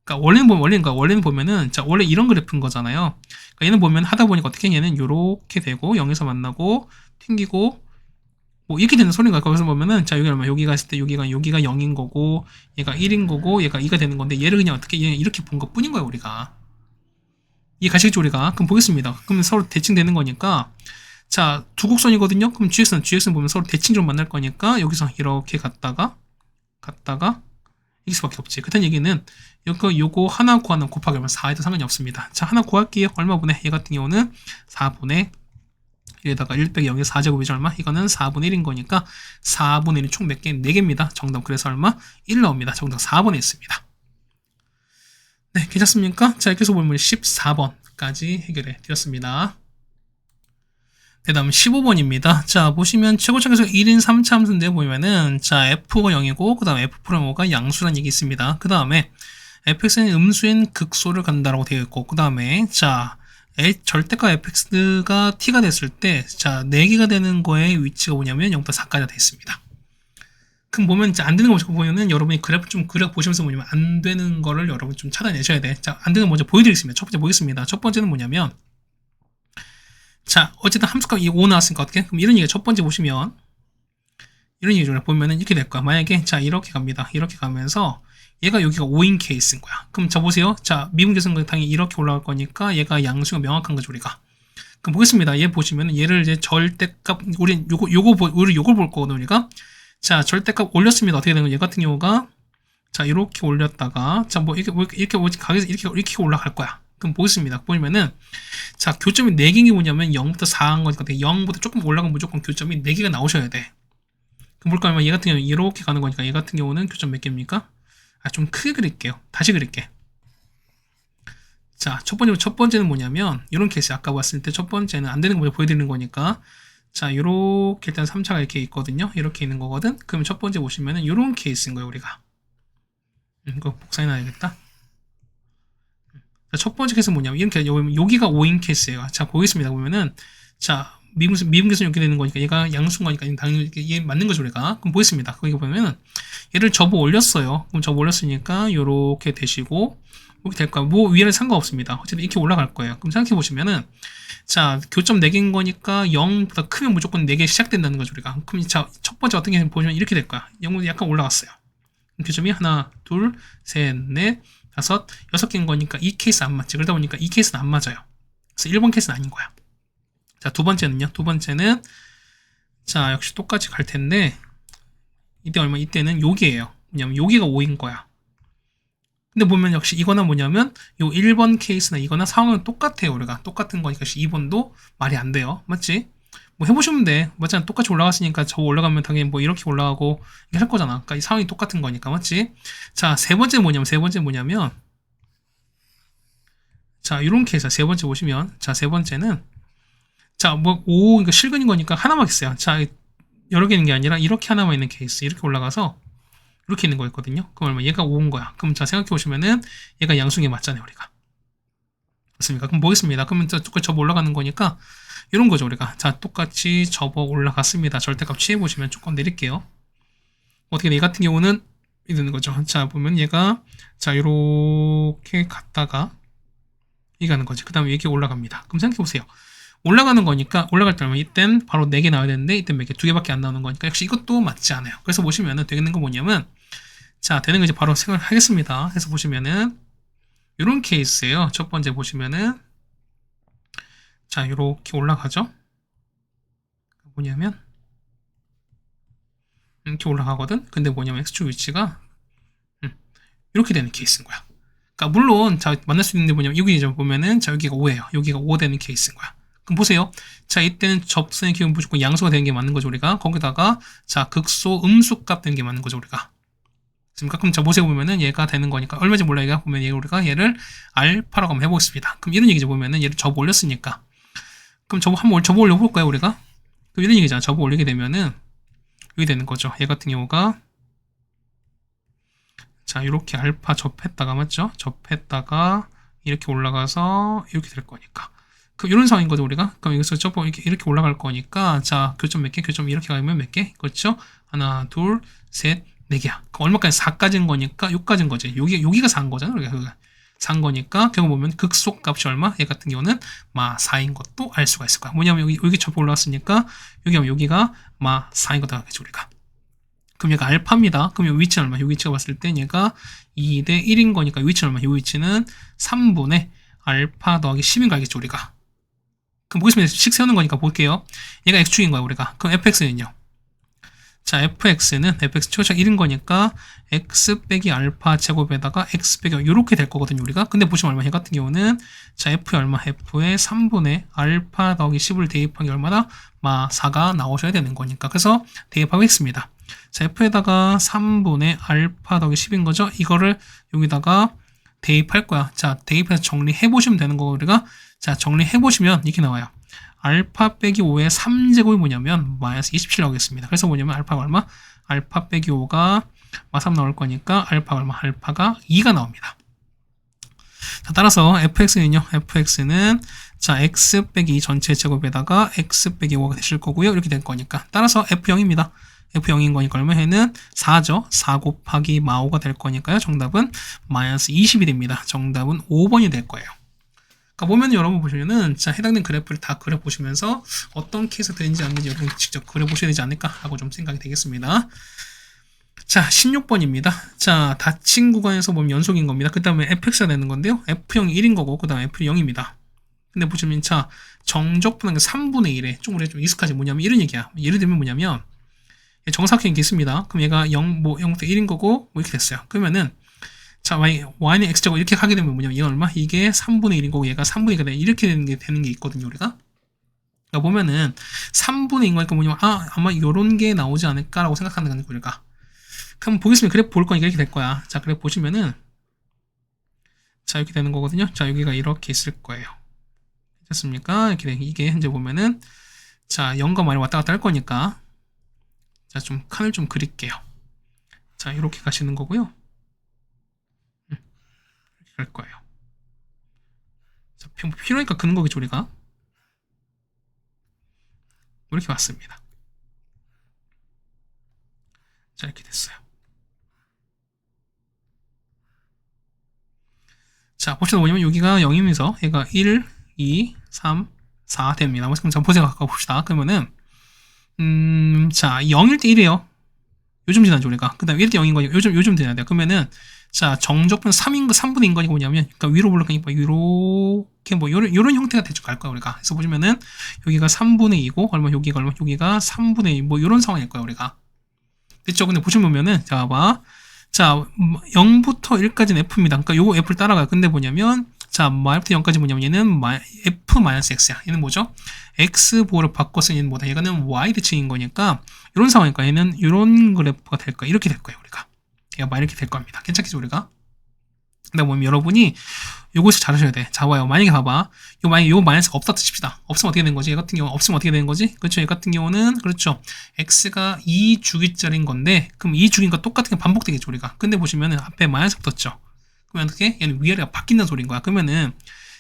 그러니까 원래는 보면은, 자, 원래 이런 그래프인 거잖아요. 그러니까 얘는 보면 하다 보니까 어떻게 얘는 요렇게 되고, 0에서 만나고, 튕기고, 뭐 이렇게 되는 소리인가. 거기서 보면은, 자, 여기 얼마, 여기가 있을 때 여기가 0인 거고, 얘가 1인 거고, 얘가 2가 되는 건데, 얘를 그냥 어떻게, 얘 이렇게 본 것 뿐인 거예요, 우리가. 이해 가시겠죠, 우리가? 그럼 보겠습니다. 그럼 서로 대칭되는 거니까, 자, 두 곡선이거든요? 그럼 GX는 보면 서로 대칭으로 만날 거니까, 여기서 이렇게 갔다가, 이길 수밖에 없지. 그렇다는 얘기는 요거 하나 구하는 곱하기 얼마 4에도 상관이 없습니다. 자, 하나 구할게요. 얼마분의? 얘 같은 경우는 4분의 1에다가 1 빼기 0의 4제곱이죠. 얼마? 이거는 4분의 1인 거니까 4분의 1이 총 몇 개? 4개입니다. 정답 그래서 얼마? 1 나옵니다. 정답 4번에 있습니다. 네, 괜찮습니까? 자, 이렇게 해서 보면 14번까지 해결해 드렸습니다. 그 다음 15번입니다. 자, 보시면 최고차에서 1인 3차 함수인데 보면은, 자, f가 0이고, 그 다음 f'5가 양수라는 얘기 있습니다. 그 다음에, fx는 음수인 극소를 간다라고 되어 있고, 그 다음에, 자, 절대값 fx가 t가 됐을 때, 자, 4개가 되는 거의 위치가 뭐냐면 0부터 4까지가 되어 있습니다. 그럼 보면, 자, 안 되는 거 보면은 여러분이 그래프 보시면서 뭐냐면, 안 되는 거를 여러분 좀 찾아내셔야 돼. 자, 안 되는 거 먼저 보여드리겠습니다. 첫 번째 보겠습니다. 첫 번째는 뭐냐면, 자, 어쨌든 함수값 5 나왔으니까 어떻게? 그럼 이런 얘기가 첫 번째 보시면, 이런 얘기를 보면은 이렇게 될 거야. 만약에, 자, 이렇게 갑니다. 이렇게 가면서, 얘가 여기가 5인 케이스인 거야. 그럼 자, 보세요. 자, 미분계수는 당연히 이렇게 올라갈 거니까 얘가 양수가 명확한 거죠, 우리가. 그럼 보겠습니다. 얘 보시면은 얘를 이제 절대값, 우리 요걸 볼 거거든요, 우리가. 자, 절대값 올렸습니다. 어떻게 되는 거야? 얘 같은 경우가, 자, 이렇게 올렸다가, 자, 이렇게 올라갈 거야. 그럼 보겠습니다. 보시면은, 자, 교점이 4개인 게 뭐냐면 0부터 4한 거니까 0부터 조금 올라가면 무조건 교점이 4개가 나오셔야 돼. 그럼 볼까 하면 얘 같은 경우는 이렇게 가는 거니까 얘 같은 경우는 교점 몇 개입니까? 아, 좀 크게 그릴게요. 다시 그릴게. 자, 첫 번째는 뭐냐면, 이런 케이스 아까 봤을 때 첫 번째는 안 되는 거 먼저 보여드리는 거니까, 자, 요렇게 일단 3차가 이렇게 있거든요. 이렇게 있는 거거든. 그럼 첫 번째 보시면은 요런 케이스인 거예요, 우리가. 이거 복사해놔야겠다. 자, 첫 번째 케이스는 뭐냐면, 이렇게, 여기가 5인 케이스예요. 자, 보겠습니다. 보면은, 자, 미분계수는 이렇게 되는 거니까, 얘가 양수인 거니까, 당연히 얘 맞는 거죠, 우리가. 그럼 보겠습니다. 거기 보면은, 얘를 접어 올렸어요. 그럼 접어 올렸으니까, 요렇게 되시고, 이렇게 될 거야. 뭐, 위에는 상관없습니다. 어쨌든 이렇게 올라갈 거예요. 그럼 생각해 보시면은, 자, 교점 4개인 거니까, 0보다 크면 무조건 4개 시작된다는 거죠, 우리가. 그럼 자, 첫 번째 어떤 게 보시면 이렇게 될 거야. 0은 약간 올라갔어요. 교점이 하나, 둘, 셋, 넷, 5, 6개인 거니까 이 케이스 안 맞지. 그러다 보니까 이 케이스는 안 맞아요. 그래서 1번 케이스는 아닌 거야. 자, 두 번째는요. 두 번째는, 자, 역시 똑같이 갈 텐데, 이때는 여기에요. 왜냐면 여기가 5인 거야. 근데 보면 역시 이거나 뭐냐면, 요 1번 케이스나 이거나 상황은 똑같아요. 우리가. 똑같은 거니까 2번도 말이 안 돼요. 맞지? 뭐 해보시면 돼. 맞잖아. 똑같이 올라갔으니까 저 올라가면 당연히 뭐 이렇게 올라가고 이렇게 할 거잖아. 그러니까 이 상황이 똑같은 거니까. 맞지? 자, 세 번째 뭐냐면, 자, 이런 케이스. 세 번째 보시면, 자, 세 번째는, 자, 뭐, 그러니까 실근인 거니까 하나만 있어요. 자, 여러 개 있는 게 아니라 이렇게 하나만 있는 케이스. 이렇게 올라가서, 이렇게 있는 거였거든요. 그럼 얼마? 얘가 5인 거야. 그럼 자, 생각해 보시면은, 얘가 양수에 맞잖아요, 우리가. 맞습니까? 그럼 보겠습니다. 그러면 똑같이 접어 올라가는 거니까, 이런 거죠, 우리가. 자, 똑같이 접어 올라갔습니다. 절대값 취해보시면 조금 내릴게요. 어떻게 얘 같은 경우는, 이 되는 거죠. 자, 보면 얘가, 자, 이렇게 갔다가, 이게 가는 거지. 그 다음에 이렇게 올라갑니다. 그럼 생각해 보세요. 올라가는 거니까 올라갈 때 이땐 바로 4개 나와야 되는데 이땐 몇 개? 2개밖에 안 나오는 거니까 역시 이것도 맞지 않아요. 그래서 보시면은 되는 거 뭐냐면, 자, 되는 거 이제 바로 생각을 하겠습니다. 해서 보시면은 이런 케이스예요. 첫 번째 보시면은, 자, 이렇게 올라가죠. 뭐냐면 이렇게 올라가거든. 근데 뭐냐면 x축 위치가 이렇게 되는 케이스인 거야. 그러니까 물론 자, 만날 수 있는데 뭐냐면 여기 좀 보면은, 자, 여기가 5예요. 여기가 5 되는 케이스인 거야. 그럼 보세요. 자, 이때는 접선의 기호는 무조건 양수가 되는 게 맞는 거죠, 우리가. 거기다가, 자, 극소 음수값 되는 게 맞는 거죠, 우리가. 그럼 자, 보세요. 보면은 얘가 되는 거니까, 얼마인지 몰라, 얘가. 보면 우리가 얘를 알파라고 한번 해보겠습니다. 그럼 이런 얘기죠, 보면은 얘를 접어 올렸으니까. 그럼 한번 접어 올려볼까요, 우리가? 그럼 이런 얘기잖아. 접어 올리게 되면은, 여기 되는 거죠. 얘 같은 경우가, 자, 이렇게 알파 접했다가, 맞죠? 접했다가, 이렇게 올라가서, 이렇게 될 거니까. 이런 상황인 거죠, 우리가. 그럼 여기서 접어 이렇게 올라갈 거니까, 자, 교점 몇 개? 교점 이렇게 가면 몇 개? 그렇죠? 하나, 둘, 셋, 4개야. 그럼 얼마까지? 4까지인 거니까 6까지인 거지. 여기가 4인 거잖아. 그러니까 4인 거니까 결국 보면 극속 값이 얼마? 얘 같은 경우는 4인 것도 알 수가 있을 거야. 뭐냐면 여기 접어 올라왔으니까 여기가 4인 거다 하겠지 우리가. 그럼 얘가 알파입니다. 그럼 이 위치는 얼마? 이 위치가 봤을 때 얘가 2대 1인 거니까 이 위치는 얼마? 이 위치는 3분의 알파 더하기 10인 거 알겠죠 우리가. 그럼 보겠습니다. 식 세우는 거니까 볼게요. 얘가 x축인 거야 우리가. 그럼 fx는요? 자, fx는 fx 최고차가 1인 거니까 x 빼기 알파 제곱에다가 x 빼기 이렇게 될 거거든요 우리가. 근데 보시면 얼마? 얘 같은 경우는 자 f의 얼마? f의 3분의 알파 더하기 10을 대입한 게 얼마다? 4가 나오셔야 되는 거니까. 그래서 대입하겠습니다. 자 f에다가 3분의 알파 더하기 10인 거죠. 이거를 여기다가 대입할 거야. 자 대입해서 정리해 보시면 되는 거고 우리가. 자 정리해 보시면 이렇게 나와요. 알파 빼기 5의 3제곱이 뭐냐면 마이너스 27 나오겠습니다. 그래서 뭐냐면 알파가 얼마? 알파 빼기 5가 3 나올 거니까 알파가 얼마? 알파가 2가 나옵니다. 자, 따라서 fx는요. fx는 자 x 빼기 2 전체 제곱에다가 x 빼기 5가 되실 거고요. 이렇게 될 거니까 따라서 f0입니다. f0인 거니까 얼마에는 4죠. 4 곱하기 5가 될 거니까요. 정답은 마이너스 20이 됩니다. 정답은 5번이 될 거예요. 그러니까 보면 여러분 보시면은 자 해당된 그래프를 다 그려보시면서 어떤 케이스가 되는지 안 되는지 여러분 직접 그려보셔야 되지 않을까라고 좀 생각이 되겠습니다. 자 16번입니다. 자 닫힌 구간에서 보면 연속인 겁니다. 그 다음에 fx가 되는 건데요. f0이 1인 거고 그 다음에 f0입니다. 근데 보시면 자 정적분한 게 3분의 1에 좀 우리가 좀 익숙하지 뭐냐면 이런 얘기야. 예를 들면 뭐냐면 정사각형이 있습니다. 그럼 얘가 0부터 1인 거고 뭐 이렇게 됐어요. 그러면은 자, y는 x제곱 이렇게 하게 되면 뭐냐면 이건 얼마? 이게 3분의 1인 거고 얘가 3분의 1이 이렇게 되는 게 있거든요, 우리가. 그러니까 보면은 3분의 1인 거니까 뭐냐면 아마 요런 게 나오지 않을까라고 생각하는 거니까 우리가. 그럼 보겠습니다. 그래프 볼 거니까 이렇게 될 거야. 자, 그래프 보시면은 자, 이렇게 되는 거거든요. 자, 여기가 이렇게 있을 거예요. 됐습니까? 이렇게 이게 현재 보면은 자, 0과 y를 왔다 갔다 할 거니까 자, 좀 칸을 좀 그릴게요. 자, 이렇게 가시는 거고요. 할 거예요. 자, 필요하니까 그는 거겠죠, 우리가. 이렇게 왔습니다. 자, 이렇게 됐어요. 자, 봅시다. 뭐냐면 여기가 0이면서 얘가 1, 2, 3, 4 됩니다. 그럼 자, 보세요. 가까 봅시다. 그러면은 자, 0일 때 1이에요. 요즘 지나죠, 우리가. 그 다음에 1일 때 0인 거니까 요즘 지나야 돼요. 그러면은 자, 정적분 3분의 1인 거니까 뭐냐면, 그러니까 위로 올라가니까 이렇게 뭐, 요런 형태가 대충 갈 거야, 우리가. 그래서 보시면은, 여기가 3분의 2고, 여기가 3분의 2, 뭐, 요런 상황일 거야, 우리가. 됐죠? 근데 보시면은, 자, 봐. 자, 0부터 1까지는 F입니다. 그러니까 요거 F를 따라가요. 근데 뭐냐면, 자, Y부터 0까지 뭐냐면, 얘는 F-X야. 얘는 뭐죠? X 보호를 바꿔서 얘는 뭐다? 얘는 Y 대칭인 거니까, 요런 상황이니까 얘는 요런 그래프가 될 거야. 이렇게 될 거예요, 우리가. 얘가 이렇게 될 겁니다. 괜찮겠죠, 우리가? 근데 보면 여러분이 요것을 잘하셔야 돼. 자, 봐요. 만약에 봐봐. 만약에 요 마이너스가 없다 칩시다. 없으면 어떻게 되는 거지? 얘 같은 경우 없으면 어떻게 되는 거지? 그렇죠. 얘 같은 경우는 그렇죠. x가 2주기짜리인 건데 그럼 2주기니까 똑같은 게 반복되겠죠, 우리가. 근데 보시면은 앞에 마이너스 붙었죠. 그러면 어떻게? 얘는 위아래가 바뀐다는 소리인 거야. 그러면은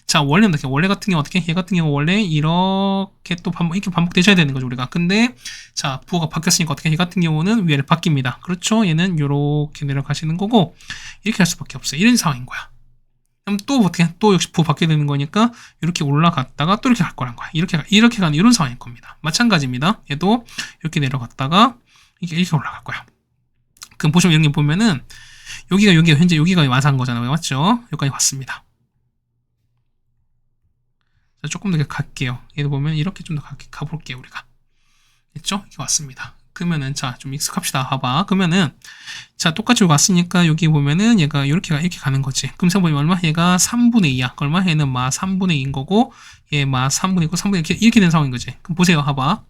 자, 원래는 어떻게? 원래 같은 경우 어떻게? 얘 같은 경우 원래 이렇게 또 이렇게 반복되셔야 되는 거죠, 우리가. 근데 자, 부호가 바뀌었으니까 어떻게? 얘 같은 경우는 위아래 바뀝니다. 그렇죠? 얘는 이렇게 내려가시는 거고 이렇게 할 수밖에 없어요. 이런 상황인 거야. 그럼 또 어떻게? 또 역시 부호 바뀌게 되는 거니까 이렇게 올라갔다가 또 이렇게 갈 거란 거야. 이렇게 가는 이런 상황일 겁니다. 마찬가지입니다. 얘도 이렇게 내려갔다가 이렇게 올라갈 거야. 그럼 보시면 여기 보면은 여기가 현재 여기가 완성한 거잖아요, 맞죠? 여기까지 왔습니다. 자, 조금 더 갈게요. 얘도 보면 이렇게 좀 더 가볼게요, 우리가. 됐죠? 이렇게 왔습니다. 그러면은, 자, 좀 익숙합시다. 봐봐. 그러면은, 자, 똑같이 왔으니까 여기 보면은 얘가 이렇게 가는 거지. 그럼 생각해보면 얼마? 얘가 3분의 2야. 얼마? 얘는 3분의 2인 거고, 얘 3분의 2고, 3분의 2 이렇게 된 상황인 거지. 그럼 보세요. 봐봐.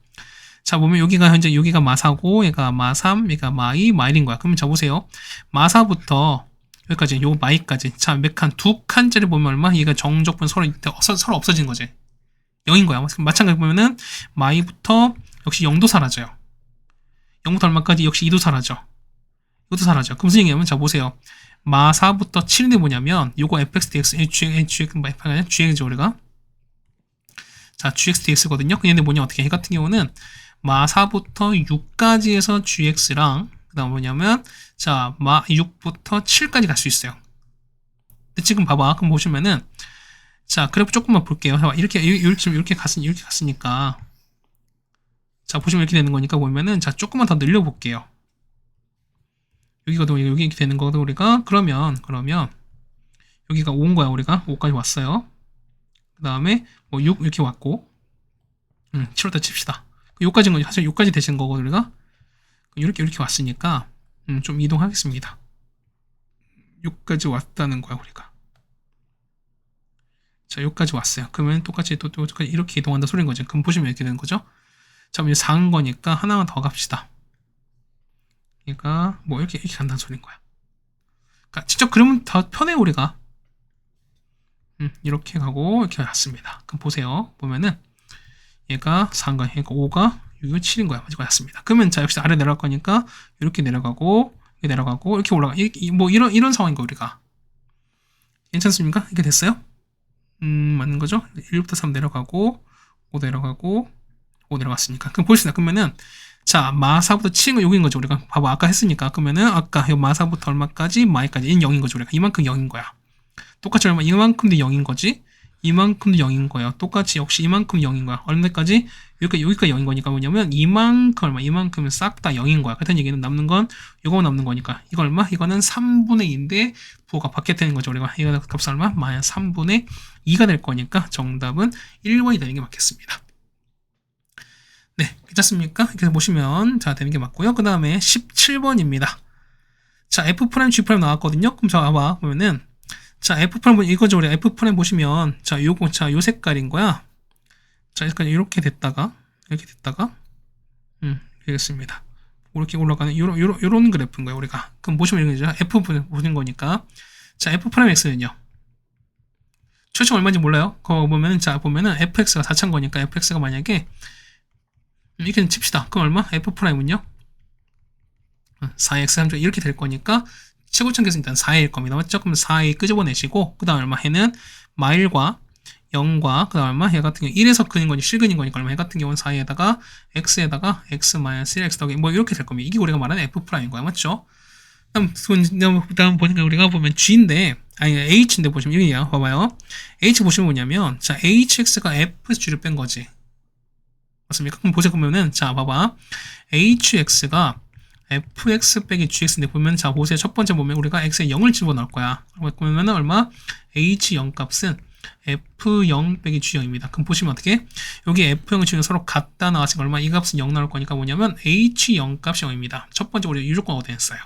자, 보면 여기가 현재 여기가 4고, 얘가 3, 얘가 2, 1인 거야. 그러면 자, 보세요. 4부터 여기까지, 요 마이까지. 자, 몇 칸? 2칸짜리 보면 얼마? 얘가 정적분 서로 없어진 거지. 0인 거야. 마찬가지로 보면은, 마이부터 역시 0도 사라져요. 0부터 얼마까지? 역시 2도 사라져. 이것도 사라져. 그럼 무슨 얘기냐면, 자, 보세요. 4부터 7인데 뭐냐면, 요거 fx dx, gx죠, 우리가. 자, gx dx거든요. 근데 뭐냐, 어떻게 해? 같은 경우는, 4부터 6까지 해서 gx랑, 그 다음 뭐냐면, 자, 6부터 7까지 갈 수 있어요. 근데 지금 봐봐. 그럼 보시면은, 자, 그래프 조금만 볼게요. 이렇게 갔으니까. 자, 보시면 이렇게 되는 거니까 보면은, 자, 조금만 더 늘려볼게요. 여기거든, 여기 이렇게 되는 거거든, 우리가. 그러면, 여기가 5인 거야, 우리가. 5까지 왔어요. 그 다음에, 뭐, 6 이렇게 왔고, 7월달 칩시다. 여기까지인 거지. 사실 여기까지 되신 거고, 우리가. 이렇게 왔으니까, 좀 이동하겠습니다. 6까지 왔다는 거야, 우리가. 자, 여기까지 왔어요. 그러면 똑같이 이렇게 이동한다 소리인 거죠. 그럼 보시면 이렇게 되는 거죠. 자, 그럼 4인 거니까 하나만 더 갑시다. 그러니까, 뭐, 이렇게 간다는 소리인 거야. 그러니까, 직접 그러면 더 편해, 우리가. 이렇게 가고, 이렇게 왔습니다. 그럼 보세요. 보면은, 얘가 4인 거야. 그러니까 5가 6이 7인 거야. 맞아, 왔습니다. 그러면, 자, 역시 아래 내려갈 거니까, 이렇게 내려가고, 이렇게 올라가. 뭐, 이런 상황인 거, 우리가. 괜찮습니까? 이게 됐어요? 맞는 거죠? 1부터 3 내려가고, 5 내려가고, 5 내려갔으니까. 그럼 보시다. 그러면은, 자, 마사부터 7은 여기인 거죠. 우리가. 봐봐. 아까 했으니까. 그러면은, 아까 이 마사부터 얼마까지? 마이까지. 얘는 0인 거죠. 우리가. 이만큼 0인 거야. 똑같이 얼마? 이만큼도 0인 거지. 이만큼도 0인 거야. 똑같이 역시 이만큼 0인 거야. 얼마까지? 여기까지 0인 거니까 뭐냐면, 이만큼 얼마? 이만큼은 싹 다 0인 거야. 같은 얘기는 남는 건, 이거만 남는 거니까. 이거 얼마? 이거는 3분의 2인데, 부호가 바뀌게 되는 거죠. 우리가. 이거 값은 얼마? 마이너스 3분의 2가 될 거니까, 정답은 1번이 되는 게 맞겠습니다. 네, 괜찮습니까? 이렇게 보시면, 자, 되는 게 맞고요. 그 다음에 17번입니다. 자, F', G' 나왔거든요. 그럼 자, 봐봐. 보면은, 자, F' 이거죠. 우리 F' 보시면, 자, 요 색깔인 거야. 자, 이렇게 됐다가, 되겠습니다. 이렇게 올라가는, 요런 그래프인 거예요, 우리가. 그럼 보시면 이런 거죠. F 보는 거니까. 자, F'X는요. 최초 얼마인지 몰라요? 그거 보면은, 자, 보면은 fx가 4차인 거니까 fx가 만약에, 이렇게 칩시다. 그럼 얼마? F'은요? 4x 3조 이렇게 될 거니까, 최고점계에서 일단 4일 겁니다. 맞죠? 그럼 4일 끄집어내시고, 그 다음 얼마? 해는 마일과 0과, 그 다음 얼마? 해 같은 경우 1에서 근인 거니, 실근인 거니까 얼마? 해 같은 경우는 4에다가, x에다가, x-1, x 더하기, 뭐 이렇게 될 겁니다. 이게 우리가 말하는 F'인 거야. 맞죠? 다음 보니까 우리가 보면 G인데, 아니, H인데 보시면, 이게요. 봐봐요. H 보시면 뭐냐면, 자, HX가 F에서 G를 뺀 거지. 맞습니까? 그럼 보면은, 자, 봐봐. HX가 fx 빼기 gx인데 보면 자 보세요. 첫 번째 보면 우리가 x에 0을 집어넣을 거야. 그러면 얼마? h0 값은 f0 빼기 g0입니다. 그럼 보시면 어떻게? 여기 f0을 지금 서로 같다 나왔으니까 얼마? 이 값은 0 나올 거니까 뭐냐면 h0 값이 0입니다. 첫 번째 우리가 유조건 얻어냈어요.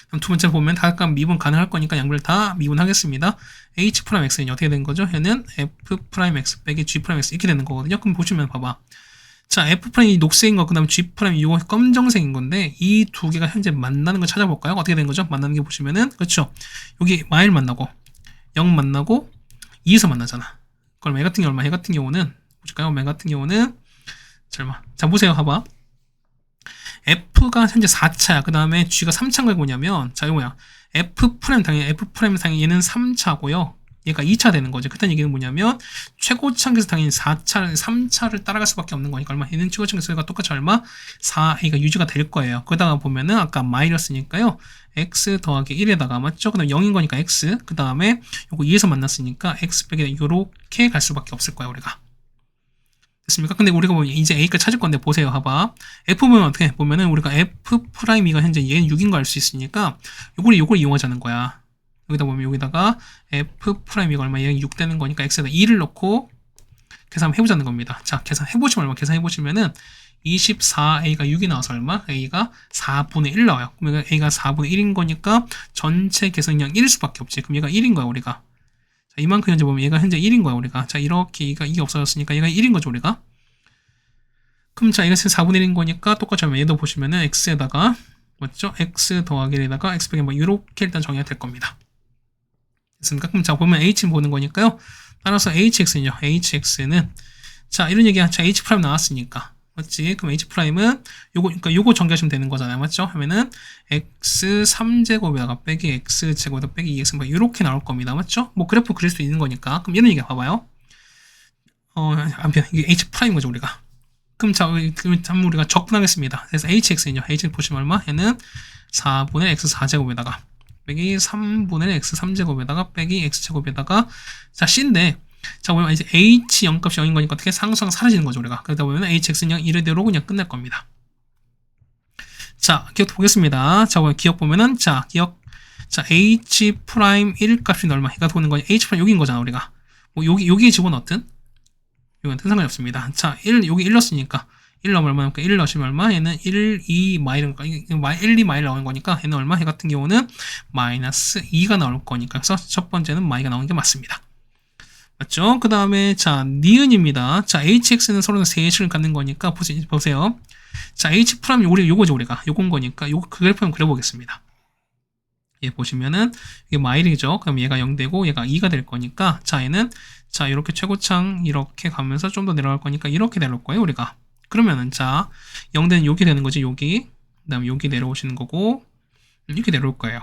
그럼 두 번째 보면 다각각 미분 가능할 거니까 양변을 다 미분하겠습니다. h'(x는) 어떻게 된 거죠? 얘는 f'(x) 빼기 g'(x) 이렇게 되는 거거든요. 그럼 보시면 봐봐. 자, F'이 녹색인 거, 그 다음 G'이 이거 검정색인 건데, 이 두 개가 현재 만나는 거 찾아볼까요? 어떻게 된 거죠? 만나는 게 보시면은, 그렇죠. 여기 마일 만나고, 0 만나고, 2에서 만나잖아. 그럼 애 같은 경우 얼마? 애 같은 경우는, 보실까요? 애 같은 경우는, 자, 보세요. 봐봐. F가 현재 4차야. 그 다음에 G가 3차인 뭐냐면, 자, 이거 뭐야. F'은 당연히 얘는 3차고요. 얘가 2차 되는 거죠. 그딴 얘기는 뭐냐면 최고차계에서 당연히 3차를 따라갈 수밖에 없는 거니까 얼마? 얘는 최고차계에서가 똑같이 얼마? 4a가 유지가 될 거예요. 그러다가 보면은 아까 마이너스니까요. x 더하기 1에다가 맞죠? 그 다음에 0인 거니까 x 그 다음에 요거 2에서 만났으니까 x 빼기 요렇게 갈 수밖에 없을 거야 우리가. 됐습니까? 근데 우리가 보면 이제 a까지 찾을 건데 보세요. 봐봐. f 보면 어떻게 보면은 우리가 f'이가 현재 얘는 6인 거 알 수 있으니까 요걸 이용하자는 거야. 여기다 보면 여기다가 F'이가 얼마? 얘가 6 되는 거니까 X에다 2를 넣고 계산을 해보자는 겁니다. 자, 계산해보시면 얼마? 계산해보시면은 24A가 6이 나와서 얼마? A가 4분의 1 나와요. 그러면 A가 4분의 1인 거니까 전체 계산량 1일 수밖에 없지. 그럼 얘가 1인 거야, 우리가. 자, 이만큼 현재 보면 얘가 현재 1인 거야, 우리가. 자, 이렇게 이게 없어졌으니까 얘가 1인 거죠, 우리가. 그럼 자, 얘가 4분의 1인 거니까 똑같이 하면 얘도 보시면은 X에다가 맞죠? X 더하기 1에다가 X 빼기 뭐 이렇게 일단 정의가 될 겁니다. 됐습니까? 그럼 자 보면 H는 보는 거니까요. 따라서 HX는 자 이런 얘기야. 자 H' 나왔으니까 맞지? 그럼 H'은 요거 전개하시면 되는 거잖아요. 맞죠? 하면은 X 3제곱에다가 빼기 X 제곱에다가 빼기 2X 뭐 이렇게 나올 겁니다. 맞죠? 뭐 그래프 그릴 수 있는 거니까. 그럼 이런 얘기 봐봐요. 아무튼 이게 H'인 거죠 우리가. 그럼 자, 한번 우리가 적분하겠습니다. 그래서 hx는요. hx 보시면 얼마? 얘는 4분의 x 4제곱에다가 빼기 3분의 x 3제곱에다가 빼기 x제곱에다가 자 c인데 자 보면 이제 h 0값이 0인 거니까 어떻게 상수항 사라지는 거죠 우리가. 그러다 보면 hx는 그냥 이래대로 그냥 끝날 겁니다. 자 기억 보겠습니다. 자 보면 기억 보면은 자 기억 자 h 프라임 1 값이 얼마? 얘가 도는 거냐? h 프라임 6인 거잖아 우리가. 뭐 여기에 집어넣든 이건 상관이 없습니다. 자 1 여기 1 넣었으니까 1 넣으면 얼마니까 1 넣으시면 얼마? 얘는 1, 2 마일이니까 1, 2 마일 나오는 거니까 얘는 얼마? 얘 같은 경우는 마이너스 2가 나올 거니까 그래서 첫 번째는 마이가 나오는 게 맞습니다. 맞죠? 그 다음에 자 니은입니다. 자 hx는 서로는 세식을 갖는 거니까 보세요. 자 h 프라임 우리 요거죠 우리가 요건 거니까 요거 그 그래프 한번 그려보겠습니다. 얘 보시면은 이게 마일이죠. 그럼 얘가 0 되고 얘가 2가 될 거니까 자 얘는 자 이렇게 최고창 이렇게 가면서 좀 더 내려갈 거니까 이렇게 내려올 거예요 우리가. 그러면은 자 0대는 여기 되는 거지 여기. 그 다음에 여기 내려오시는 거고 이렇게 내려올 거예요.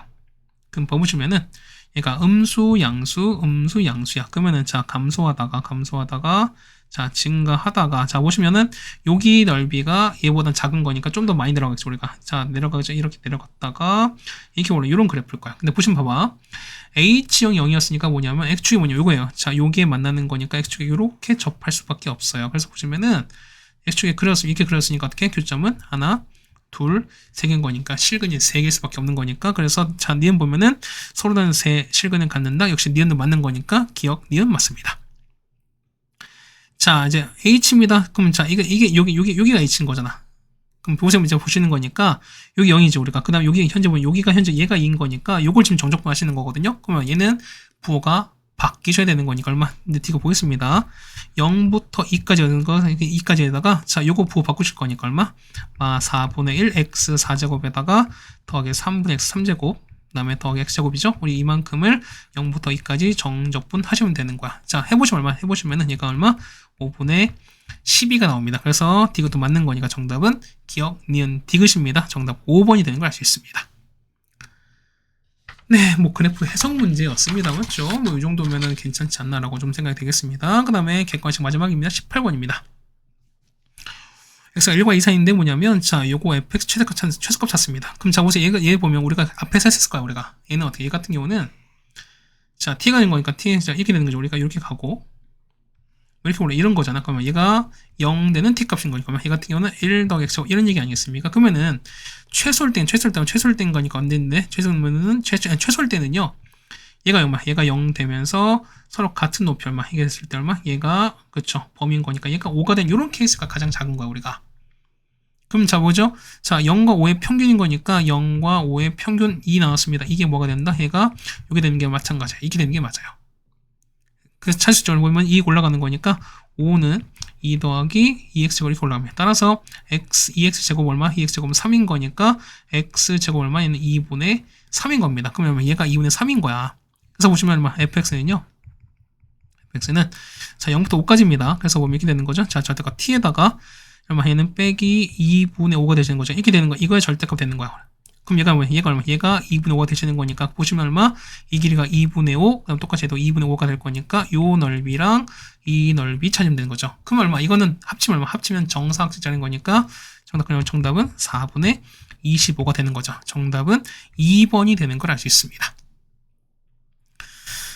그럼 보시면은 얘가 음수 양수야. 그러면은 자 감소하다가 자 증가하다가 자 보시면은 여기 넓이가 얘보다 작은 거니까 좀 더 많이 내려가겠죠 우리가. 자 내려가죠. 이렇게 내려갔다가 이렇게 원래 이런 그래프일 거야. 근데 보시면 봐봐. h형이 0이었으니까 뭐냐면 x축이 뭐냐 요거예요. 자 여기에 만나는 거니까 x축이 이렇게 접할 수밖에 없어요. 그래서 보시면은 x축에 이렇게 그렸으니까 어떻게 교점은 하나 둘, 세 개인 거니까 실근이 3개일 수밖에 없는 거니까 그래서 자 니은 보면은 서로 다른 실근을 갖는다. 역시 니은도 맞는 거니까 기억 니은 맞습니다. 자 이제 h입니다. 그럼 자 이게 여기가 h인 거잖아. 그럼 보시면 이제 보시는 거니까 여기 0이죠 우리가. 그다음 여기 현재 보면 여기가 현재 얘가 2인 거니까 요걸 지금 정적분 하시는 거거든요. 그러면 얘는 부호가 바뀌셔야 되는 거니까 얼마? 근데 이거 보겠습니다. 0부터 2까지 오는 거 2까지에다가 자 요거 부호 바꾸실 거니까 얼마? 4분의 1 x 4제곱에다가 더하기 3분의 x 3제곱 그 다음에 더하기 x제곱이죠. 우리 이만큼을 0부터 2까지 정적분 하시면 되는 거야. 자 해보시면 얼마? 해보시면은 얘가 얼마? 5분의 12가 나옵니다. 그래서 디귿도 맞는 거니까 정답은 기억 니은 디귿입니다. 정답 5번이 되는 걸 알 수 있습니다. 네, 뭐 그래프 해석 문제였습니다. 맞죠? 뭐 이 정도면은 괜찮지 않나라고 좀 생각이 되겠습니다. 그 다음에 객관식 마지막입니다. 18번입니다. x가 1과 2 사이인데 뭐냐면 자 요거 fx 최소값 찾습니다. 그럼 자 보세요. 얘 보면 우리가 앞에서 했을 거야 우리가. 얘는 어떻게 얘 같은 경우는 자 t가 된 거니까 t 자 이렇게 되는 거죠. 우리가 이렇게 가고 이렇게 원래 이런 거잖아. 그러면 얘가 0 되는 t 값인 거니까 얘 같은 경우는 1 더하기 x 이런 얘기 아니겠습니까? 그러면은 최소일 때는 거니까 안 되는데 최소일 때는요. 얘가 얼마? 얘가 0 되면서 서로 같은 높이 얼마? 이게 됐을 때 얼마? 얘가 그쵸 범위인 거니까 얘가 5가 된 이런 케이스가 가장 작은 거야 우리가. 그럼 자 보죠. 자 0과 5의 평균인 거니까 0과 5의 평균 2 나왔습니다. 이게 뭐가 된다? 얘가 이게 되는 게 마찬가지야. 이게 되는 게 맞아요. 그래서 차수점을 보면 2 올라가는 거니까 5는 2 더하기 2x제곱 이렇게 올라갑니다. 따라서 2x제곱 얼마? 2x제곱은 3인 거니까 x제곱 얼마? 얘는 2분의 3인 겁니다. 그러면 얘가 2분의 3인 거야. 그래서 보시면 얼마? fx는요. fx는 자 0부터 5까지입니다. 그래서 보면 이렇게 되는 거죠. 자 절대값 t에다가 얼마? 얘는 빼기 2분의 5가 되시는 거죠. 이렇게 되는 거 이거의 절대값 되는 거야. 그럼 얘가 뭐야? 얘가 얼마? 얘가 2분의 5가 되시는 거니까 보시면 얼마? 이 길이가 2분의 5 그럼 똑같이 해도 2분의 5가 될 거니까 요 넓이랑 이 넓이 찾으면 되는 거죠. 그럼 얼마? 이거는 합치면 얼마? 합치면 정사각형짜리인 거니까 정답은 4분의 25가 되는 거죠. 정답은 2번이 되는 걸 알 수 있습니다.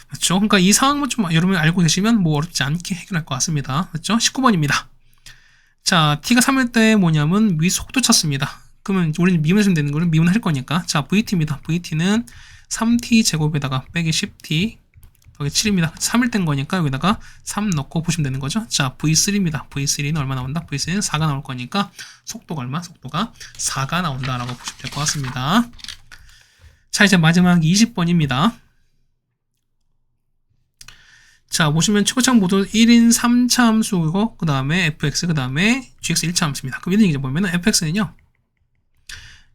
그렇죠? 그러니까 이 상황만 좀 여러분이 알고 계시면 뭐 어렵지 않게 해결할 것 같습니다. 그렇죠? 19번입니다. 자, t가 3일 때 뭐냐면 위 속도 찾습니다. 그러면 우리는 미분하시면 되는 거는 미분할 거니까 자 vt입니다. vt는 3t 제곱에다가 빼기 10t 더하기 7입니다. 3일 땐 거니까 여기다가 3 넣고 보시면 되는 거죠. 자 v3입니다. v3는 얼마 나온다? v3는 4가 나올 거니까 속도가 얼마? 속도가 4가 나온다라고 보시면 될 것 같습니다. 자 이제 마지막 20번입니다. 자 보시면 최고창 모두 1인 3차 함수고 그 다음에 fx 그 다음에 gx 1차 함수입니다. 그럼 이런 얘기죠. 보면은 fx는요.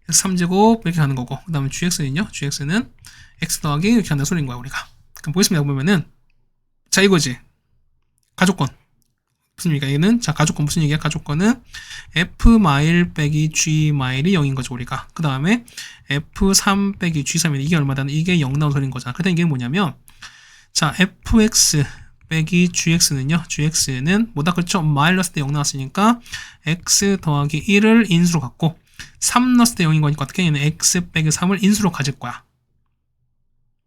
x3제곱 이렇게 가는 거고 그 다음에 gx는요. gx는 x 더하기 이렇게 한다는 소리인 거야 우리가. 그럼 보겠습니다. 보면은 자 이거지. 가족권. 무슨 얘기야? 얘는 자 가족권 무슨 얘기야? 가족권은 f 마일 빼기 g 마일이 0인 거죠 우리가. 그 다음에 f3 빼기 g3이 이게 얼마다? 이게 0 나온 소리인 거잖아. 그때 이게 뭐냐면 자 fx 빼기 gx는요. gx는 뭐다 그렇죠? 마이너스 때 0 나왔으니까 x 더하기 1을 인수로 갖고 3 넣었을 때 0인 거니까 어떻게 얘는 x 빼기 3을 인수로 가질 거야.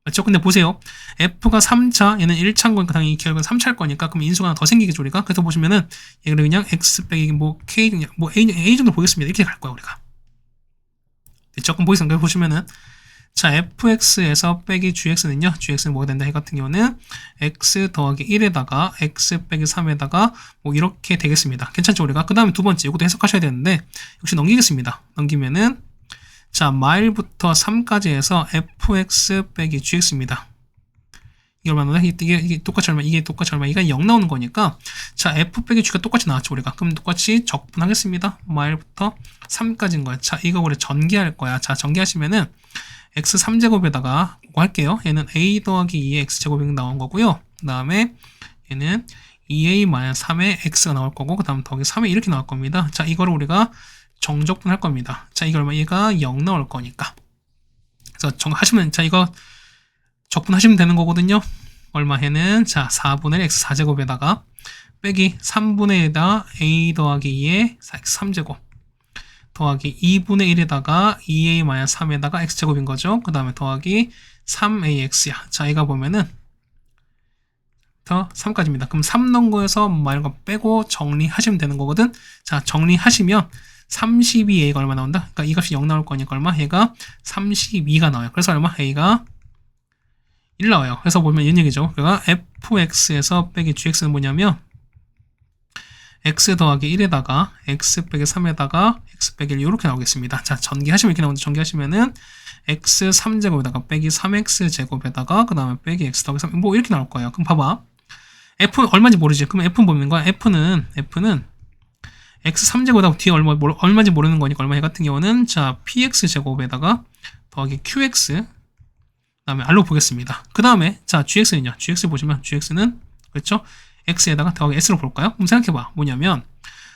맞죠? 근데 보세요. f가 3차, 얘는 1차인 거니까 당연히 이 결과는 3차일 거니까 그럼 인수가 하나 더 생기겠죠, 우리가. 그래서 보시면은 얘를 그냥 x 빼기 뭐 k, 뭐 a 정도 보겠습니다. 이렇게 갈 거야, 우리가. 됐죠? 그럼 보이세요? 보시면은 자, fx에서 빼기 gx는요. gx는 뭐가 된다? 이 같은 경우는 x 더하기 1에다가 x 빼기 3에다가 뭐 이렇게 되겠습니다. 괜찮죠, 우리가? 그 다음에 두 번째, 이것도 해석하셔야 되는데 역시 넘기겠습니다. 넘기면은 자, 마일부터 3까지 해서 fx 빼기 gx입니다. 이게 얼마나 나오나? 이게 똑같이 얼마, 이게 똑같이 얼마, 이게 0 나오는 거니까 자, f 빼기 g가 똑같이 나왔죠, 우리가. 그럼 똑같이 적분하겠습니다. 마일부터 3까지인 거야. 자, 이거 우리 전개할 거야. 자, 전개하시면은 x 3제곱에다가 그거 할게요. 얘는 a 더하기 2의 x제곱이 나온 거고요. 그 다음에 얘는 2a-3의 x가 나올 거고 그 다음 더하기 3에 이렇게 나올 겁니다. 자, 이거를 우리가 정적분 할 겁니다. 자, 이거 얼마? 얘가 0 나올 거니까. 그래서 하시면, 자, 이거 적분하시면 되는 거거든요. 얼마 해는, 자, 4분의 x 4제곱에다가 빼기 3분의 1에다 a 더하기 2의 x 3제곱 더하기 2분의 1에다가 2a-3에다가 x제곱인 거죠. 그 다음에 더하기 3ax야. 자, 이거 보면은 더 3까지입니다. 그럼 3 넣은 거에서 이런 거 빼고 정리하시면 되는 거거든. 자, 정리하시면 32a가 얼마 나온다? 그러니까 이 값이 0 나올 거니까 얼마? 얘가 32가 나와요. 그래서 얼마? a가 1 나와요. 그래서 보면 이런 얘기죠. 그러니까 fx에서 빼기 gx는 뭐냐면 x 더하기 1에다가 x 빼기 3에다가 x 빼기 1 이렇게 나오겠습니다. 자, 전개하시면 이렇게 나오는데 전개하시면은 x 3제곱에다가 빼기 3x 제곱에다가 그 다음에 빼기 x 더하기 3 뭐 이렇게 나올 거예요. 그럼 봐봐. f 얼마인지 모르지? 그럼 f는 보는 거야. f는 x 3제곱에다가 뒤에 얼마인지 모르는 거니까 얼마 같은 경우는 자, px 제곱에다가 더하기 qx 그 다음에 r로 보겠습니다. 그 다음에 자, gx는요. gx 보시면 gx는 그렇죠? x에다가 더하기 s로 볼까요? 그럼 생각해봐. 뭐냐면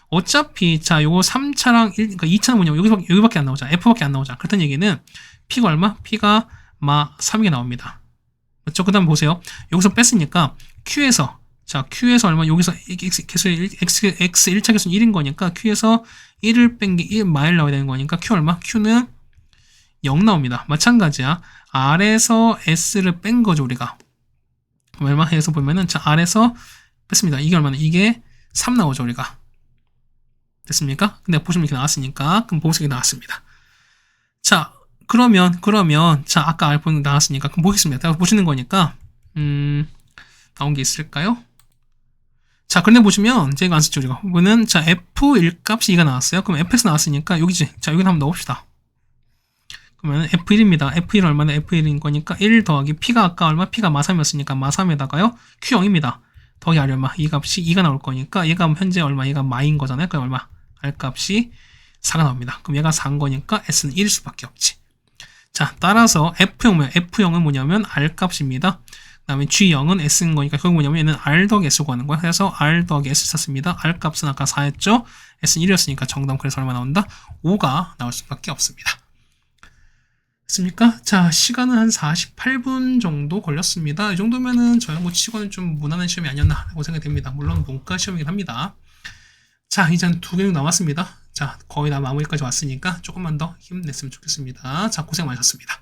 어차피 자, 요거 3차랑 1, 그러니까 2차는 뭐냐면 여기밖에 안 나오잖아. f밖에 안 나오잖아. 그렇다는 얘기는 p가 얼마? p가 3이 나옵니다. 그렇죠? 그 다음에 보세요. 여기서 뺐으니까 q에서 자, q에서 얼마? 여기서 개수 x 1차 개수는 1인 거니까 q에서 1을 뺀 게 1 마일 나와야 되는 거니까 q 얼마? q는 0 나옵니다. 마찬가지야. r에서 s를 뺀 거죠, 우리가. 얼마 해서 보면은 자, r에서 뺐습니다. 이게 얼마나? 이게 3 나오죠, 우리가. 됐습니까? 근데 보시면 이렇게 나왔으니까 그럼 보석이 나왔습니다. 자, 그러면 자, 아까 r 보는 나왔으니까 그럼 보겠습니다. 보시는 거니까 나온 게 있을까요? 자, 그런데 보시면 제가 안 썼죠, 우리가. 이거는 자, f1 값이 2가 나왔어요. 그럼 fx 나왔으니까 여기지. 자, 여기다 한번 넣읍시다. 그러면 f1입니다. f1은 얼마나? f1인 거니까 1 더하기 p가 아까 얼마? p가 마3이었으니까 마3에다가요. q0입니다. 더하기 r 얼마? 이 값이 2가 나올 거니까 얘가 현재 얼마? 얘가 마인 거잖아요. 그럼 얼마? r 값이 4가 나옵니다. 그럼 얘가 4인 거니까 s는 1일 수밖에 없지. 자, 따라서 f0은 뭐냐면 r 값입니다. 그 다음에 g0은 s인 거니까 그건 뭐냐면 얘는 r 더하기 s 구하는 거야. 그래서 r 더하기 s 썼습니다. r 값은 아까 4였죠. s는 1이었으니까 정답 그래서 얼마 나온다? 5가 나올 수밖에 없습니다. 됐습니까? 자, 시간은 한 48분 정도 걸렸습니다. 이 정도면은 저 연구 치고는 좀 무난한 시험이 아니었나라고 생각이 됩니다. 물론 문과 시험이긴 합니다. 자, 이제는 2개 남았습니다. 자, 거의 다 마무리까지 왔으니까 조금만 더 힘냈으면 좋겠습니다. 자, 고생 많으셨습니다.